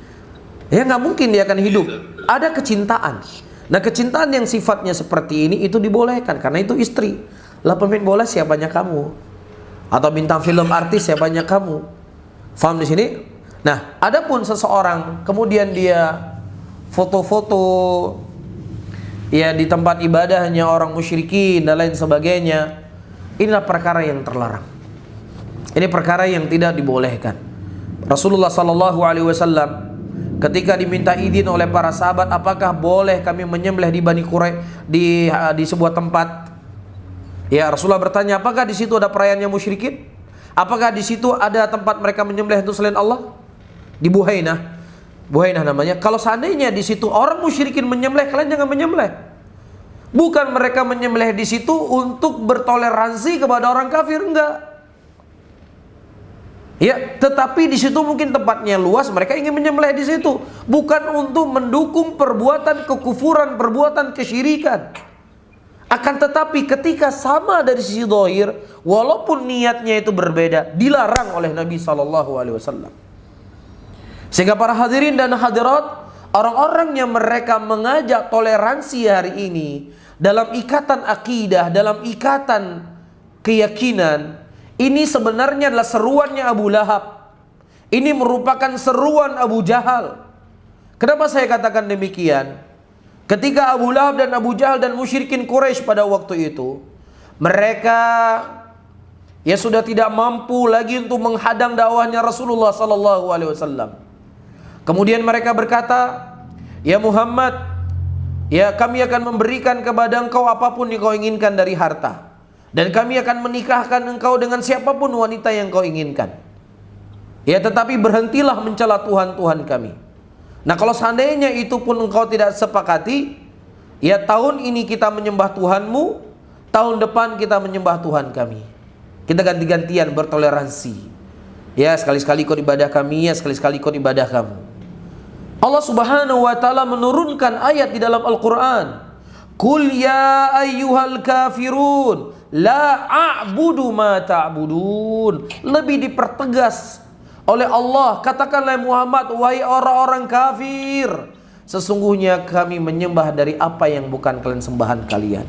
Ya nggak mungkin dia akan hidup. Ada kecintaan. Nah kecintaan yang sifatnya seperti ini itu dibolehkan karena itu istri. Lah pemain bola siapanya kamu? Atau bintang film artis siapanya kamu? Faham di sini? Nah, adapun seseorang kemudian dia foto-foto ya di tempat ibadahnya orang musyrikin dan lain sebagainya, inilah perkara yang terlarang. Ini perkara yang tidak dibolehkan. Rasulullah SAW ketika diminta izin oleh para sahabat, apakah boleh kami menyembelih di Bani Quraisy di sebuah tempat? Ya, Rasulullah bertanya, apakah di situ ada perayaannya musyrikin? Apakah di situ ada tempat mereka menyembelih itu selain Allah? Di Buhainah. Buhainah namanya. Kalau seandainya di situ orang musyrikin menyembelih, kalian jangan menyembelih. Bukan mereka menyembelih di situ untuk bertoleransi kepada orang kafir, enggak. Ya, tetapi di situ mungkin tempatnya luas, mereka ingin menyembelih di situ, bukan untuk mendukung perbuatan kekufuran, perbuatan kesyirikan. Akan tetapi ketika sama dari sisi zahir, walaupun niatnya itu berbeda, dilarang oleh Nabi SAW. Sehingga para hadirin dan hadirat, orang-orang yang mereka mengajak toleransi hari ini dalam ikatan akidah, dalam ikatan keyakinan, ini sebenarnya adalah seruannya Abu Lahab. Ini merupakan seruan Abu Jahal. Kenapa saya katakan demikian? Ketika Abu Lahab dan Abu Jahal dan musyrikin Quraisy pada waktu itu, mereka ya sudah tidak mampu lagi untuk menghadang dakwahnya Rasulullah SAW. Kemudian mereka berkata, ya Muhammad, ya kami akan memberikan kepada engkau apapun yang kau inginkan dari harta. Dan kami akan menikahkan engkau dengan siapapun wanita yang kau inginkan. Ya, tetapi berhentilah mencela Tuhan-Tuhan kami. Nah, kalau seandainya itu pun engkau tidak sepakati, ya tahun ini kita menyembah Tuhanmu, tahun depan kita menyembah Tuhan kami. Kita ganti-gantian bertoleransi. Ya, sekali-sekali ikut ibadah kami, ya sekali-sekali ikut ibadah kamu. Allah Subhanahu wa taala menurunkan ayat di dalam Al-Qur'an. Qul ya ayyuhal kafirun la a'budu ma ta'budun. Lebih dipertegas oleh Allah, katakanlah Muhammad, wahai orang-orang kafir, sesungguhnya kami menyembah dari apa yang bukan kalian sembahan kalian.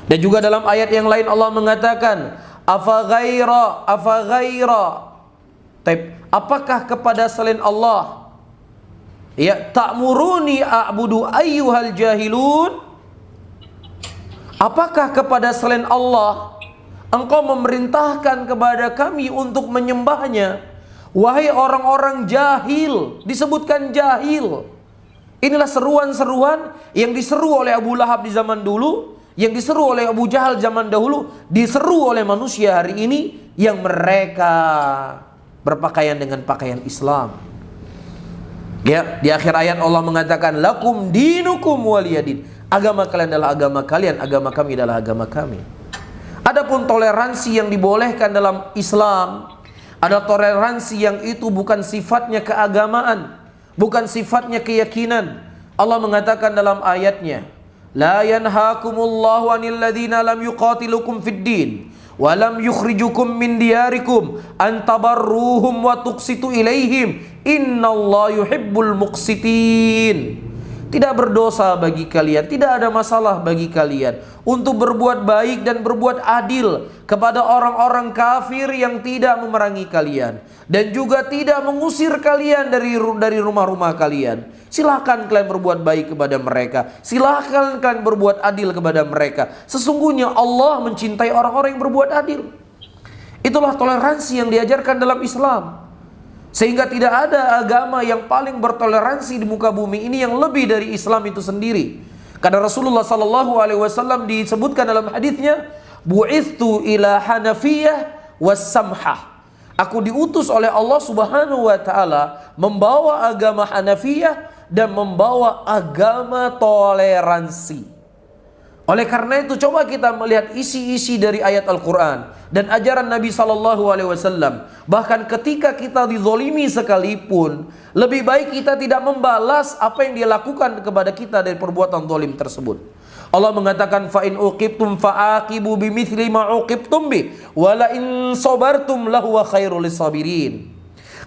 Dan juga dalam ayat yang lain Allah mengatakan, apakah kepada selain Allah ya ta'muruni a'budu ayyuhal jahilun? Apakah kepada selain Allah engkau memerintahkan kepada kami untuk menyembahnya? Wahai orang-orang jahil, disebutkan jahil. Inilah seruan-seruan yang diseru oleh Abu Lahab di zaman dulu, yang diseru oleh Abu Jahal zaman dahulu, diseru oleh manusia hari ini yang mereka berpakaian dengan pakaian Islam. Ya, di akhir ayat Allah mengatakan lakum dinukum waliyadin. Agama kalian adalah agama kalian, agama kami adalah agama kami. Adapun toleransi yang dibolehkan dalam Islam ada toleransi yang itu bukan sifatnya keagamaan, bukan sifatnya keyakinan. Allah mengatakan dalam ayatnya, la yanhaakumullahu 'anil ladzina lam yuqatilukum fid din wa lam yukhrijukum min diyarikum an tabarruhum wa tuqsitu ilaihim innallaha yuhibbul muqsitin. tidak berdosa bagi kalian, tidak ada masalah bagi kalian untuk berbuat baik dan berbuat adil kepada orang-orang kafir yang tidak memerangi kalian dan juga tidak mengusir kalian dari rumah-rumah kalian. Silahkan kalian berbuat baik kepada mereka, silahkan kalian berbuat adil kepada mereka. Sesungguhnya Allah mencintai orang-orang yang berbuat adil. Itulah toleransi yang diajarkan dalam Islam. Sehingga tidak ada agama yang paling bertoleransi di muka bumi ini yang lebih dari Islam itu sendiri. Karena Rasulullah sallallahu alaihi wasallam disebutkan dalam hadisnya, bu'ithu ila hanafiyah was-samhah. Aku diutus oleh Allah Subhanahu wa taala membawa agama Hanafiyah dan membawa agama toleransi. Oleh karena itu coba kita melihat isi-isi dari ayat Al-Quran dan ajaran Nabi SAW. Bahkan ketika kita dizolimi sekalipun, lebih baik kita tidak membalas apa yang dia lakukan kepada kita dari perbuatan zalim tersebut. Allah mengatakan, fa in uqibtum fa'aqibu bimithli ma uqibtum bi wa la in sabartum lahuwa khairul lisabirin.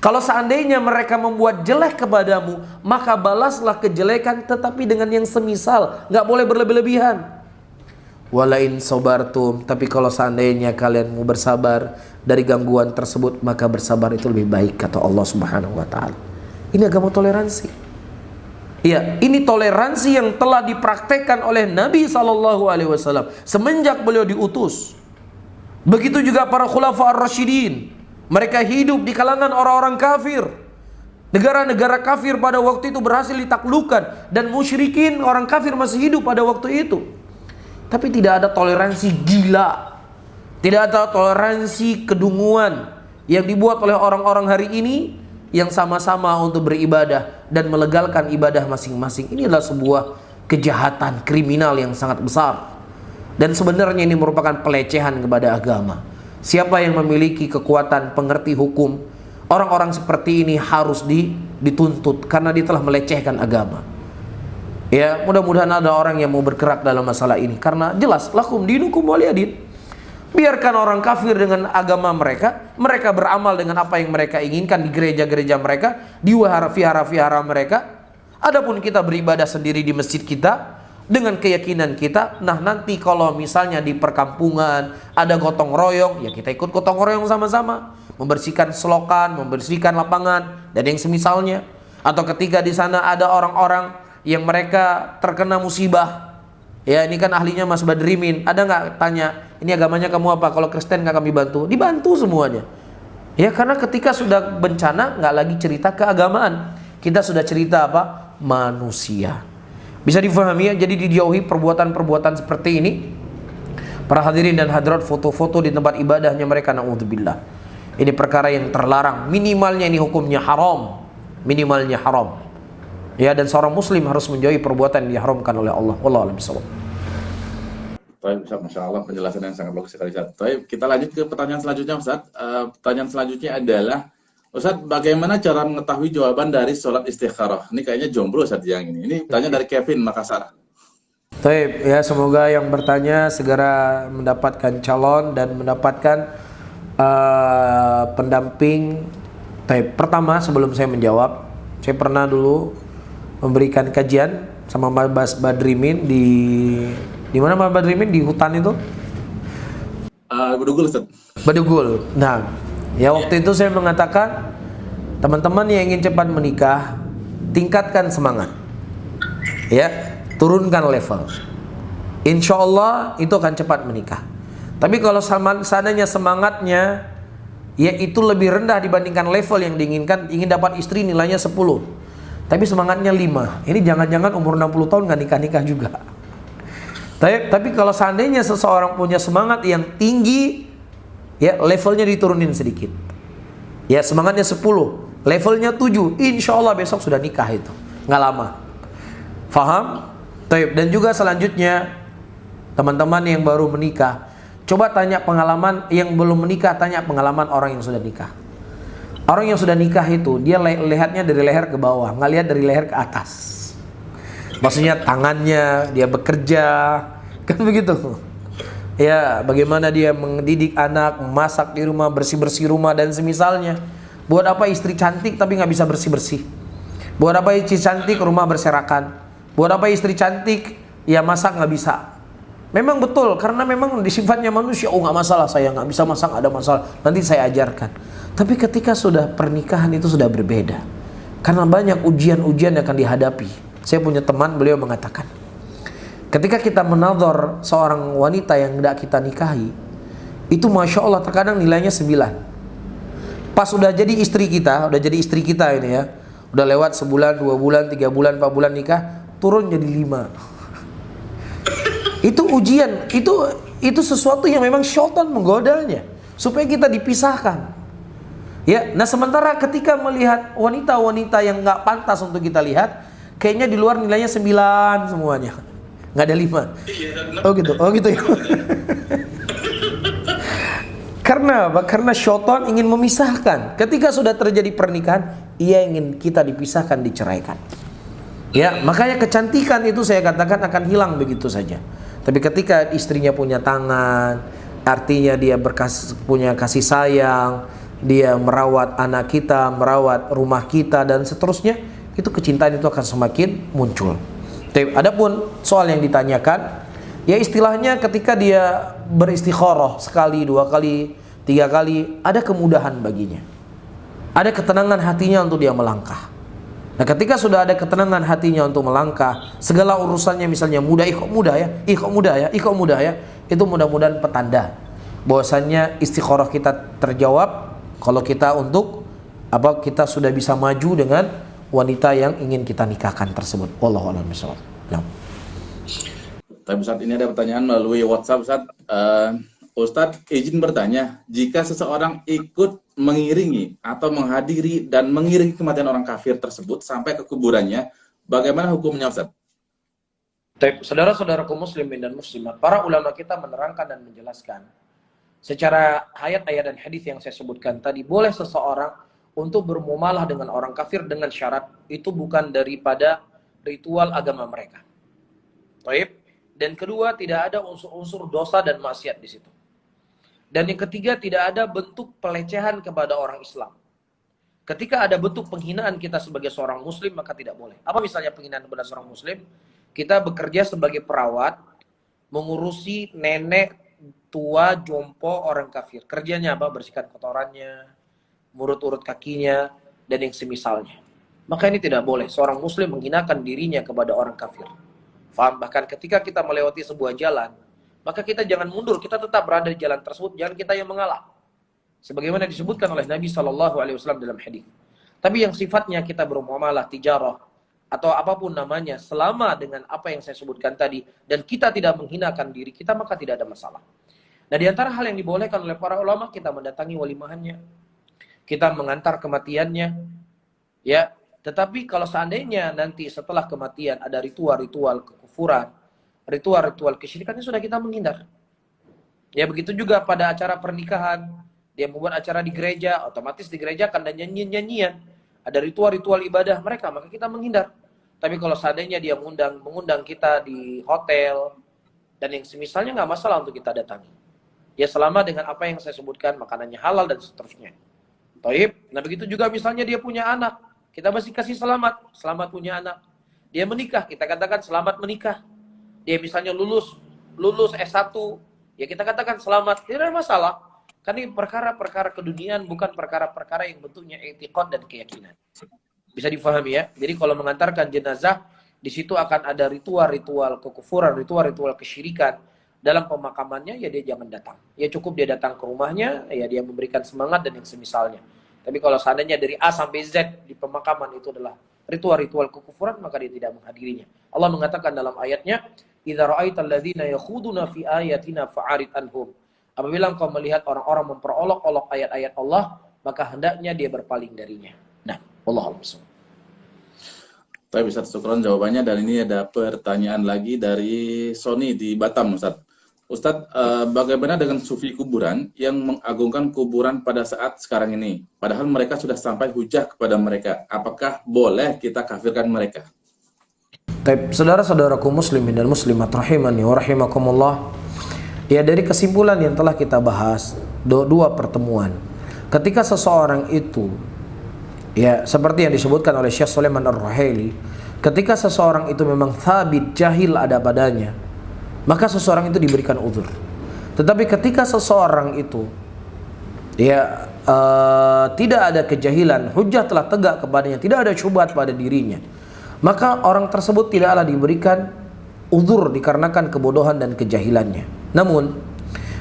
Kalau seandainya mereka membuat jelek kepadamu, maka balaslah kejelekan tetapi dengan yang semisal, nggak boleh berlebih-lebihan. Walain sobartum, tapi kalau seandainya kalian mau bersabar dari gangguan tersebut, maka bersabar itu lebih baik, kata Allah Subhanahu wa taala. Ini agama toleransi. Ya, ini toleransi yang telah dipraktekkan oleh Nabi sallallahu alaihi wasallam semenjak beliau diutus. Begitu juga para khulafa ar-rasyidin. Mereka hidup di kalangan orang-orang kafir. Negara-negara kafir pada waktu itu berhasil ditaklukkan dan musyrikin orang kafir masih hidup pada waktu itu. Tapi tidak ada toleransi gila, tidak ada toleransi kedunguan yang dibuat oleh orang-orang hari ini yang sama-sama untuk beribadah dan melegalkan ibadah masing-masing. Ini adalah sebuah kejahatan kriminal yang sangat besar. Dan sebenarnya ini merupakan pelecehan kepada agama. Siapa yang memiliki kekuatan pengerti hukum, orang-orang seperti ini harus dituntut karena dia telah melecehkan agama. Ya, mudah-mudahan ada orang yang mau bergerak dalam masalah ini, karena jelas lakum dinukum waliyadin. Biarkan orang kafir dengan agama mereka, mereka beramal dengan apa yang mereka inginkan di gereja-gereja mereka, di wihara-vihara mereka. Adapun kita beribadah sendiri di masjid kita dengan keyakinan kita. Nah, nanti kalau misalnya di perkampungan ada gotong royong, ya kita ikut gotong royong sama-sama, membersihkan selokan, membersihkan lapangan dan yang semisalnya. Atau ketika di sana ada orang-orang yang mereka terkena musibah, ya ini kan ahlinya Mas Badrimin, ada nggak tanya, ini agamanya kamu apa? Kalau Kristen nggak kami bantu, dibantu semuanya. Ya karena ketika sudah bencana nggak lagi cerita keagamaan, kita sudah cerita apa? Manusia. Bisa difahami ya, jadi dijauhi perbuatan-perbuatan seperti ini. Para hadirin dan hadirat, foto-foto di tempat ibadahnya mereka, na'udzubillah. Ini perkara yang terlarang, minimalnya ini hukumnya haram, minimalnya haram. Ya, dan seorang muslim harus menjauhi perbuatan yang diharamkan oleh Allah. Wallahu a'lam bishawab. Baik, Ustaz, Masya Allah, penjelasan yang sangat bagus sekali, Ustaz. Baik, kita lanjut ke pertanyaan selanjutnya, Ustaz. Pertanyaan selanjutnya adalah, Ustaz, bagaimana cara mengetahui jawaban dari sholat istikharah? Ini kayaknya jomblo, Ustaz, yang ini. Ini tanya dari Kevin, Makassar. Baik, ya semoga yang bertanya segera mendapatkan calon dan mendapatkan pendamping. Baik, pertama sebelum saya menjawab, saya pernah dulu memberikan kajian sama Mas Badrimin di mana Mas Badrimin, di hutan itu? Bedugul, Ustaz. Bedugul. Nah, ya waktu itu saya mengatakan teman-teman yang ingin cepat menikah, tingkatkan semangat. Ya, turunkan level. Insya Allah itu akan cepat menikah. Tapi kalau seandainya semangatnya yaitu lebih rendah dibandingkan level yang diinginkan, ingin dapat istri nilainya 10, tapi semangatnya 5, ini jangan-jangan umur 60 tahun nggak nikah-nikah juga. Tapi kalau seandainya seseorang punya semangat yang tinggi, ya levelnya diturunin sedikit. Ya semangatnya 10, levelnya 7, insya Allah besok sudah nikah itu, nggak lama. Faham? Dan juga selanjutnya, teman-teman yang baru menikah, coba tanya pengalaman yang belum menikah, tanya pengalaman orang yang sudah nikah. Orang yang sudah nikah itu dia lihatnya dari leher ke bawah, nggak lihat dari leher ke atas. Maksudnya tangannya, dia bekerja, kan begitu. Ya, bagaimana dia mendidik anak, memasak di rumah, bersih-bersih rumah dan semisalnya. Buat apa istri cantik tapi nggak bisa bersih-bersih? Buat apa istri cantik rumah berserakan? Buat apa istri cantik? Ya masak nggak bisa. Memang betul, karena memang di sifatnya manusia, oh nggak masalah, saya nggak bisa masak, ada masalah, nanti saya ajarkan. Tapi ketika sudah pernikahan itu sudah berbeda. Karena banyak ujian-ujian yang akan dihadapi. Saya punya teman, beliau mengatakan, ketika kita menadhar seorang wanita yang tidak kita nikahi, itu Masya Allah terkadang nilainya 9. Pas udah jadi istri kita ini ya, udah lewat sebulan, 2 bulan, 3 bulan, 4 bulan nikah, turun jadi 5. Itu ujian, itu sesuatu yang memang syaitan menggodanya supaya kita dipisahkan. Ya, nah sementara ketika melihat wanita-wanita yang nggak pantas untuk kita lihat, kayaknya di luar nilainya 9 semuanya, nggak ada 5. Oh gitu ya. Karena apa? Karena syaitan ingin memisahkan. Ketika sudah terjadi pernikahan, ia ingin kita dipisahkan, diceraikan. Ya, makanya kecantikan itu saya katakan akan hilang begitu saja. Tapi ketika istrinya punya tangan, artinya dia punya kasih sayang, dia merawat anak kita, merawat rumah kita dan seterusnya, itu kecintaan itu akan semakin muncul. Tapi adapun soal yang ditanyakan, ya istilahnya ketika dia beristikharah sekali, 2 kali, 3 kali, ada kemudahan baginya. Ada ketenangan hatinya untuk dia melangkah. Nah ketika sudah ada ketenangan hatinya untuk melangkah, segala urusannya misalnya mudah, kok mudah ya, itu mudah-mudahan petanda bahwasannya istikharah kita terjawab kalau kita kita sudah bisa maju dengan wanita yang ingin kita nikahkan tersebut. Wallahu a'lam bishawab. Nah. Tapi Ustaz, ini ada pertanyaan melalui WhatsApp Ustaz. Ustadz izin bertanya, jika seseorang ikut mengiringi atau menghadiri dan mengiringi kematian orang kafir tersebut sampai ke kuburannya, bagaimana hukumnya Ustadz? Saudara-saudaraku muslimin dan muslimat, para ulama kita menerangkan dan menjelaskan secara ayat-ayat dan hadis yang saya sebutkan tadi, boleh seseorang untuk bermuamalah dengan orang kafir dengan syarat itu bukan daripada ritual agama mereka. Baik. Dan kedua, tidak ada unsur-unsur dosa dan maksiat di situ. Dan yang ketiga, tidak ada bentuk pelecehan kepada orang Islam. Ketika ada bentuk penghinaan kita sebagai seorang muslim, maka tidak boleh. Apa misalnya penghinaan kepada seorang muslim? Kita bekerja sebagai perawat, mengurusi nenek tua jompo orang kafir. Kerjanya apa? Bersihkan kotorannya, murut-urut kakinya, dan yang semisalnya. Maka ini tidak boleh. Seorang muslim menghinakan dirinya kepada orang kafir. Faham? Bahkan ketika kita melewati sebuah jalan, maka kita jangan mundur, kita tetap berada di jalan tersebut, jangan kita yang mengalah. Sebagaimana disebutkan oleh Nabi SAW dalam hadis. Tapi yang sifatnya kita bermuamalah, tijarah, atau apapun namanya, selama dengan apa yang saya sebutkan tadi, dan kita tidak menghinakan diri kita, maka tidak ada masalah. Nah, di antara hal yang dibolehkan oleh para ulama, kita mendatangi walimahannya, kita mengantar kematiannya, ya. Tetapi kalau seandainya nanti setelah kematian ada ritual-ritual kekufuran, ritual-ritual kesyirikan, sudah kita menghindar. Ya begitu juga pada acara pernikahan, dia membuat acara di gereja, otomatis di gereja akan ada nyanyian-nyanyian, ada ritual-ritual ibadah mereka, maka kita menghindar. Tapi kalau seandainya dia mengundang kita di hotel dan yang semisalnya, nggak masalah untuk kita datangi. Ya selama dengan apa yang saya sebutkan, makanannya halal dan seterusnya. Taib. Nah begitu juga misalnya dia punya anak, kita masih kasih selamat punya anak. Dia menikah, kita katakan selamat menikah. Dia misalnya lulus S1, ya kita katakan selamat, tidak ada masalah. Karena ini perkara-perkara keduniaan, bukan perkara-perkara yang bentuknya i'tiqad dan keyakinan. Bisa difahami ya? Jadi kalau mengantarkan jenazah, di situ akan ada ritual-ritual kekufuran, ritual-ritual kesyirikan. Dalam pemakamannya, ya dia jangan datang. Ya cukup dia datang ke rumahnya, ya dia memberikan semangat dan yang semisalnya. Tapi kalau seandainya dari A sampai Z di pemakaman itu adalah ritual-ritual kekufuran, maka dia tidak menghadirinya. Allah mengatakan dalam ayatnya, "Idza ra'aital ladzina yakhuduna fi ayatina fa'arid anhum." Apabila engkau melihat orang-orang memperolok-olok ayat-ayat Allah, maka hendaknya dia berpaling darinya. Nah, Wallahu a'lam. Tapi Ustaz, syukran jawabannya. Dan ini ada pertanyaan lagi dari Sony di Batam, Ustaz. Ustaz, bagaimana dengan sufi kuburan yang mengagungkan kuburan pada saat sekarang ini? Padahal mereka sudah sampai hujah kepada mereka. Apakah boleh kita kafirkan mereka? Saudara-saudaraku muslimin dan muslimat rahimani wa rahimakumullah. Ya, dari kesimpulan yang telah kita bahas, dua pertemuan. Ketika seseorang itu, ya seperti yang disebutkan oleh Syekh Sulaiman Ar-Ruhaili, ketika seseorang itu memang thabit jahil ada padanya, maka seseorang itu diberikan uzur. Tetapi ketika seseorang itu tidak ada kejahilan, hujjah telah tegak kepadanya, tidak ada syubhat pada dirinya, maka orang tersebut tidaklah diberikan uzur dikarenakan kebodohan dan kejahilannya. Namun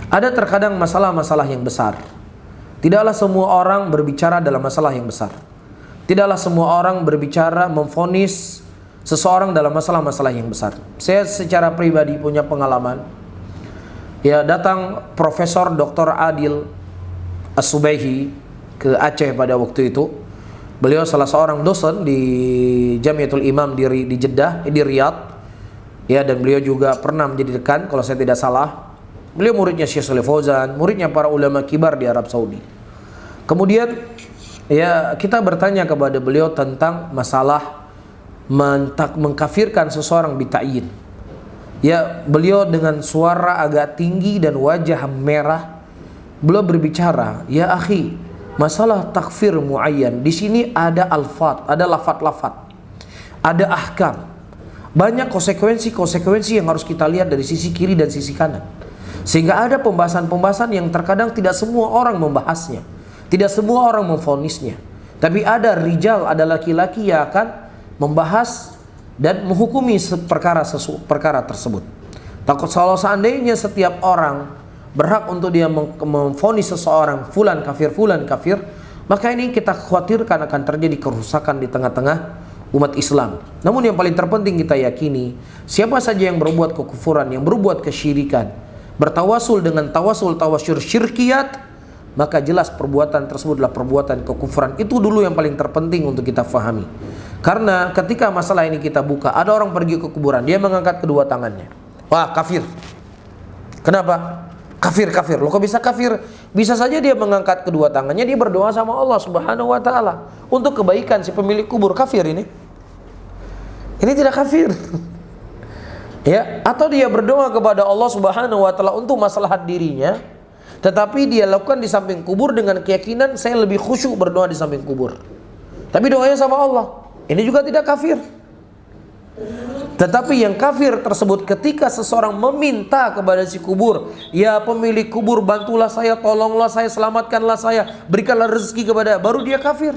ada terkadang masalah-masalah yang besar. Tidaklah semua orang berbicara dalam masalah yang besar. Tidaklah semua orang berbicara memvonis seseorang dalam masalah-masalah yang besar. Saya secara pribadi punya pengalaman. Datang Profesor Dr. Adil As-Subaihi ke Aceh pada waktu itu. Beliau salah seorang dosen di Jamiatul Imam di Jeddah, di Riyadh. Dan beliau juga pernah menjadi dekan kalau saya tidak salah. Beliau muridnya Syekh Shalih Fauzan, muridnya para ulama kibar di Arab Saudi. Kemudian kita bertanya kepada beliau tentang masalah mengkafirkan seseorang bita'yin. Beliau dengan suara agak tinggi dan wajah merah, beliau berbicara, "Ya akhi, masalah takfir muayyan, di sini ada alfat, ada lafat-lafat, ada ahkam. Banyak konsekuensi-konsekuensi yang harus kita lihat dari sisi kiri dan sisi kanan. Sehingga ada pembahasan-pembahasan yang terkadang tidak semua orang membahasnya, tidak semua orang memvonisnya. Tapi ada rijal, ada laki-laki yang akan membahas dan menghukumi perkara tersebut. Takut kalau seandainya setiap orang berhak untuk dia memvonis seseorang fulan kafir, maka ini kita khawatirkan akan terjadi kerusakan di tengah-tengah umat Islam. Namun yang paling terpenting kita yakini, siapa saja yang berbuat kekufuran, yang berbuat kesyirikan, bertawasul dengan tawasul syirkiyat, maka jelas perbuatan tersebut adalah perbuatan kekufuran. Itu dulu yang paling terpenting untuk kita fahami. Karena ketika masalah ini kita buka, ada orang pergi ke kuburan, dia mengangkat kedua tangannya. Wah, kafir. Kenapa? Kafir. Loh, kok bisa kafir? Bisa saja dia mengangkat kedua tangannya, dia berdoa sama Allah Subhanahu wa taala untuk kebaikan si pemilik kubur. Kafir ini. Ini tidak kafir. Atau dia berdoa kepada Allah Subhanahu wa taala untuk maslahat dirinya, tetapi dia lakukan di samping kubur dengan keyakinan saya lebih khusyuk berdoa di samping kubur. Tapi doanya sama Allah. Ini juga tidak kafir. Tetapi yang kafir tersebut ketika seseorang meminta kepada si kubur, "Ya pemilik kubur, bantulah saya, tolonglah saya, selamatkanlah saya, berikanlah rezeki kepada," baru dia kafir.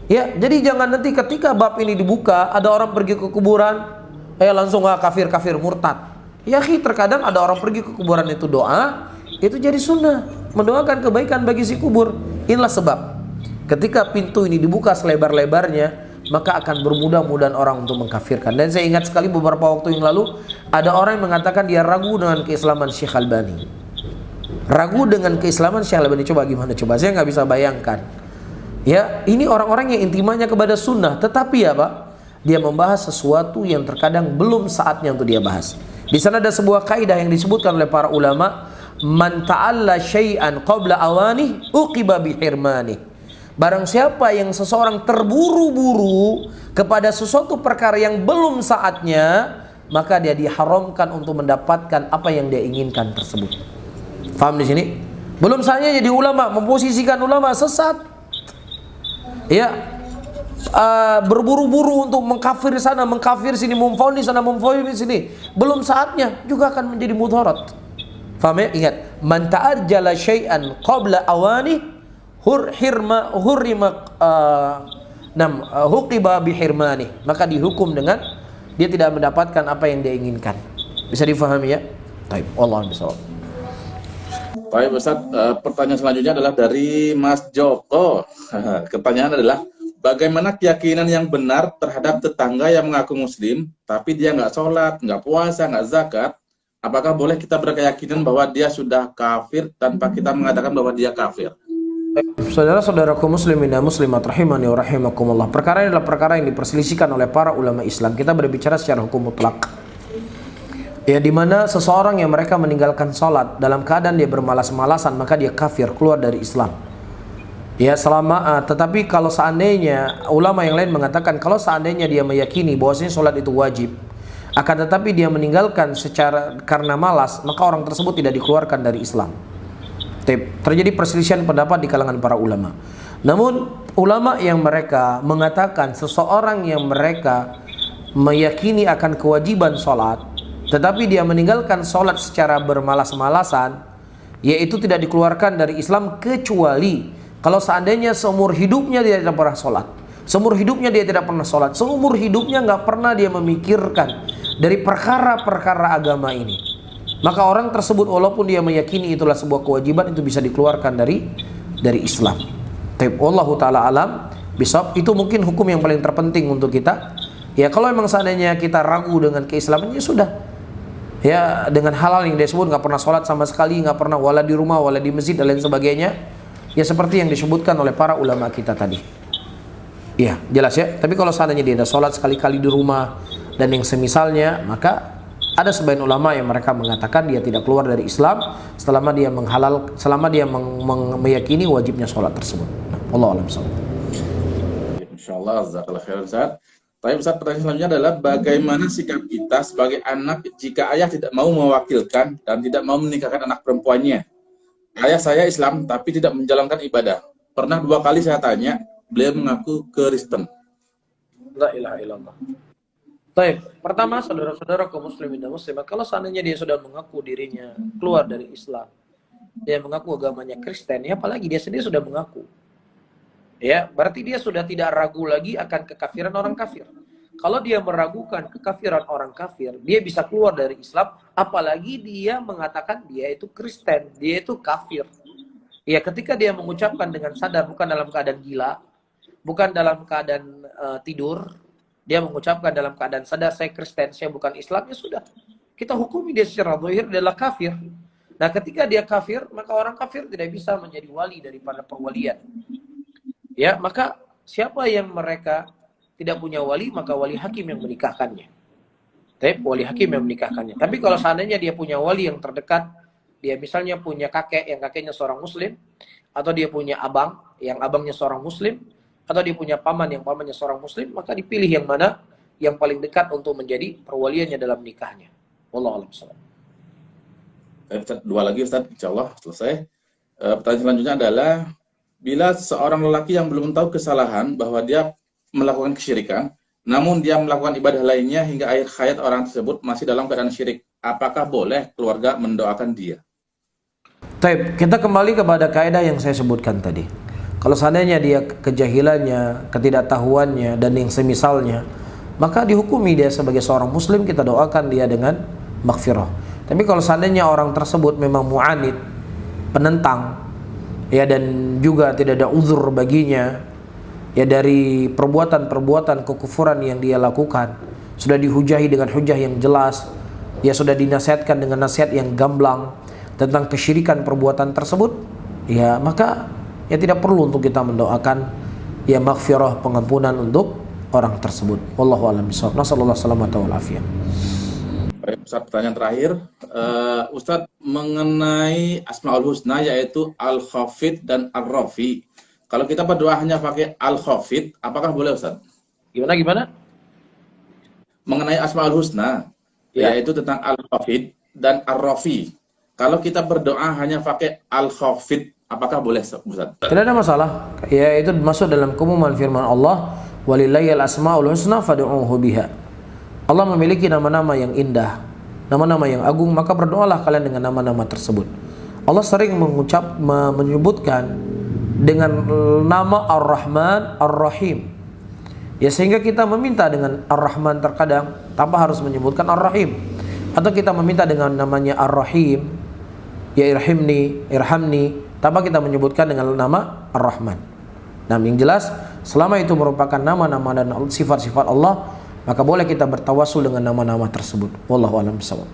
Jadi jangan nanti ketika bab ini dibuka, ada orang pergi ke kuburan, langsung kafir, murtad. Terkadang ada orang pergi ke kuburan itu doa, itu jadi sunnah, mendoakan kebaikan bagi si kubur. Inilah sebab ketika pintu ini dibuka selebar-lebarnya, maka akan bermudah-mudahan orang untuk mengkafirkan. Dan saya ingat sekali beberapa waktu yang lalu, ada orang yang mengatakan dia ragu dengan keislaman Syekh Albani. Ragu dengan keislaman Syekh Albani. Coba gimana? Saya nggak bisa bayangkan. Ini orang-orang yang intimannya kepada sunnah, tetapi dia membahas sesuatu yang terkadang belum saatnya untuk dia bahas. Di sana ada sebuah kaidah yang disebutkan oleh para ulama, "Man ta'alla syai'an qabla awani uqiba bihirmani." Barang siapa yang seseorang terburu-buru kepada sesuatu perkara yang belum saatnya, maka dia diharamkan untuk mendapatkan apa yang dia inginkan tersebut. Faham di sini? Belum saatnya jadi ulama, memposisikan ulama sesat. Berburu-buru untuk mengkafir sana, mengkafir sini, memvonis sana, memvonis sini. Belum saatnya, juga akan menjadi mudarat. Faham ya? Ingat, man ta'ajjala syai'an qabla awani huqiba bihirmani, maka dihukum dengan dia tidak mendapatkan apa yang dia inginkan. Bisa difahami ya? Baik, wallahu a'lam. Baik Ustaz, pertanyaan selanjutnya adalah dari Mas Joko. Pertanyaan adalah, bagaimana keyakinan yang benar terhadap tetangga yang mengaku muslim, tapi dia nggak sholat, nggak puasa, nggak zakat? Apakah boleh kita berkeyakinan bahwa dia sudah kafir tanpa kita mengatakan bahwa dia kafir? Saudara-saudaraku muslimin dan muslimat rahimani wa rahimakumullah, perkara ini adalah perkara yang diperselisihkan oleh para ulama Islam. Kita berbicara secara hukum mutlak. Di mana seseorang yang mereka meninggalkan sholat dalam keadaan dia bermalas-malasan, maka dia kafir, keluar dari Islam. Tetapi kalau seandainya ulama yang lain mengatakan, kalau seandainya dia meyakini bahwasanya sholat itu wajib, akan tetapi dia meninggalkan karena malas, maka orang tersebut tidak dikeluarkan dari Islam. Terjadi perselisihan pendapat di kalangan para ulama. Namun ulama yang mereka mengatakan seseorang yang mereka meyakini akan kewajiban sholat, tetapi dia meninggalkan sholat secara bermalas-malasan, yaitu tidak dikeluarkan dari Islam kecuali kalau seandainya seumur hidupnya dia tidak pernah sholat, seumur hidupnya dia tidak pernah sholat, seumur hidupnya nggak pernah dia memikirkan dari perkara-perkara agama ini, maka orang tersebut walaupun dia meyakini itulah sebuah kewajiban, itu bisa dikeluarkan dari Islam. Tapi Wallahu ta'ala alam bisawab, itu mungkin hukum yang paling terpenting untuk kita. Ya kalau memang seandainya kita ragu dengan keislamannya, sudah. Ya dengan hal-hal yang disebut nggak pernah sholat sama sekali, nggak pernah wala di rumah, wala di masjid dan lain sebagainya, ya seperti yang disebutkan oleh para ulama kita tadi. Ya jelas ya. Tapi kalau seandainya dia ada sholat sekali-kali di rumah dan yang semisalnya, maka ada sebagian ulama yang mereka mengatakan dia tidak keluar dari Islam selama dia meyakini wajibnya sholat tersebut. Allah alam shawab. Insyaallah, jazakallahu khairan Ustaz. Tapi Ustaz, pertanyaan selanjutnya adalah bagaimana sikap kita sebagai anak jika ayah tidak mau mewakilkan dan tidak mau menikahkan anak perempuannya? Ayah saya Islam tapi tidak menjalankan ibadah. Pernah 2 kali saya tanya, beliau mengaku Kristen. La ilaha illallah. Baik, pertama saudara-saudara kaum muslimin dan muslimat, kalau seandainya dia sudah mengaku dirinya keluar dari Islam, dia mengaku agamanya Kristen, ya apalagi dia sendiri sudah mengaku, ya berarti dia sudah tidak ragu lagi akan kekafiran orang kafir. Kalau dia meragukan kekafiran orang kafir, dia bisa keluar dari Islam, apalagi dia mengatakan dia itu Kristen, dia itu kafir. Ya ketika dia mengucapkan dengan sadar, bukan dalam keadaan gila, bukan dalam keadaan tidur, dia mengucapkan dalam keadaan sadar, saya Kristen, saya bukan Islam, ya sudah. Kita hukumi dia secara zahir adalah kafir. Nah ketika dia kafir, maka orang kafir tidak bisa menjadi wali daripada perwalian. Ya, maka siapa yang mereka tidak punya wali, maka wali hakim yang menikahkannya. Tapi wali hakim yang menikahkannya. Tapi kalau seandainya dia punya wali yang terdekat, dia misalnya punya kakek yang kakeknya seorang muslim, atau dia punya abang yang abangnya seorang muslim, atau dia punya paman yang pamannya seorang muslim, maka dipilih yang mana yang paling dekat untuk menjadi perwaliannya dalam nikahnya. Wallahu a'lam bishawab. Ustaz, 2 lagi Ustaz, insyaallah selesai. Pertanyaan selanjutnya adalah, bila seorang lelaki yang belum tahu kesalahan bahwa dia melakukan kesyirikan, namun dia melakukan ibadah lainnya hingga akhir hayat orang tersebut masih dalam keadaan syirik, apakah boleh keluarga mendoakan dia? Baik, kita kembali kepada kaidah yang saya sebutkan tadi. Kalau seandainya dia kejahilannya, ketidaktahuannya, dan yang semisalnya, maka dihukumi dia sebagai seorang muslim, kita doakan dia dengan maghfirah. Tapi kalau seandainya orang tersebut memang mu'anid, penentang, ya dan juga tidak ada uzur baginya, ya dari perbuatan-perbuatan kekufuran yang dia lakukan, sudah dihujahi dengan hujah yang jelas, ya sudah dinasihatkan dengan nasihat yang gamblang tentang kesyirikan perbuatan tersebut, ya maka ya tidak perlu untuk kita mendoakan ya maghfirah, pengampunan untuk orang tersebut. Wallahu a'lam bishawab. Nasallallahu salamata wal afiyah. Baik, Ustaz, pertanyaan terakhir. Ustaz, mengenai Asmaul Husna yaitu Al-Khafid dan Ar-Rafi. Kalau kita berdoa hanya pakai Al-Khafid, apakah boleh Ustaz? Gimana? Mengenai Asmaul Husna, ya, yaitu tentang Al-Khafid dan Ar-Rafi. Kalau kita berdoa hanya pakai Al-Khafid, apakah boleh Ustaz? Tidak ada masalah. Ya itu masuk dalam keumuman firman Allah, walillahil asmaul husna fad'uuhu biha. Allah memiliki nama-nama yang indah, nama-nama yang agung, maka berdoalah kalian dengan nama-nama tersebut. Allah sering menyebutkan dengan nama Ar-Rahman, Ar-Rahim. Ya sehingga kita meminta dengan Ar-Rahman terkadang tanpa harus menyebutkan Ar-Rahim. Atau kita meminta dengan namanya Ar-Rahim, ya irhamni, irhamni, tanpa kita menyebutkan dengan nama Ar-Rahman. Nah, yang jelas selama itu merupakan nama-nama dan sifat-sifat Allah, maka boleh kita bertawassul dengan nama-nama tersebut. Wallahu a'lam bishawab.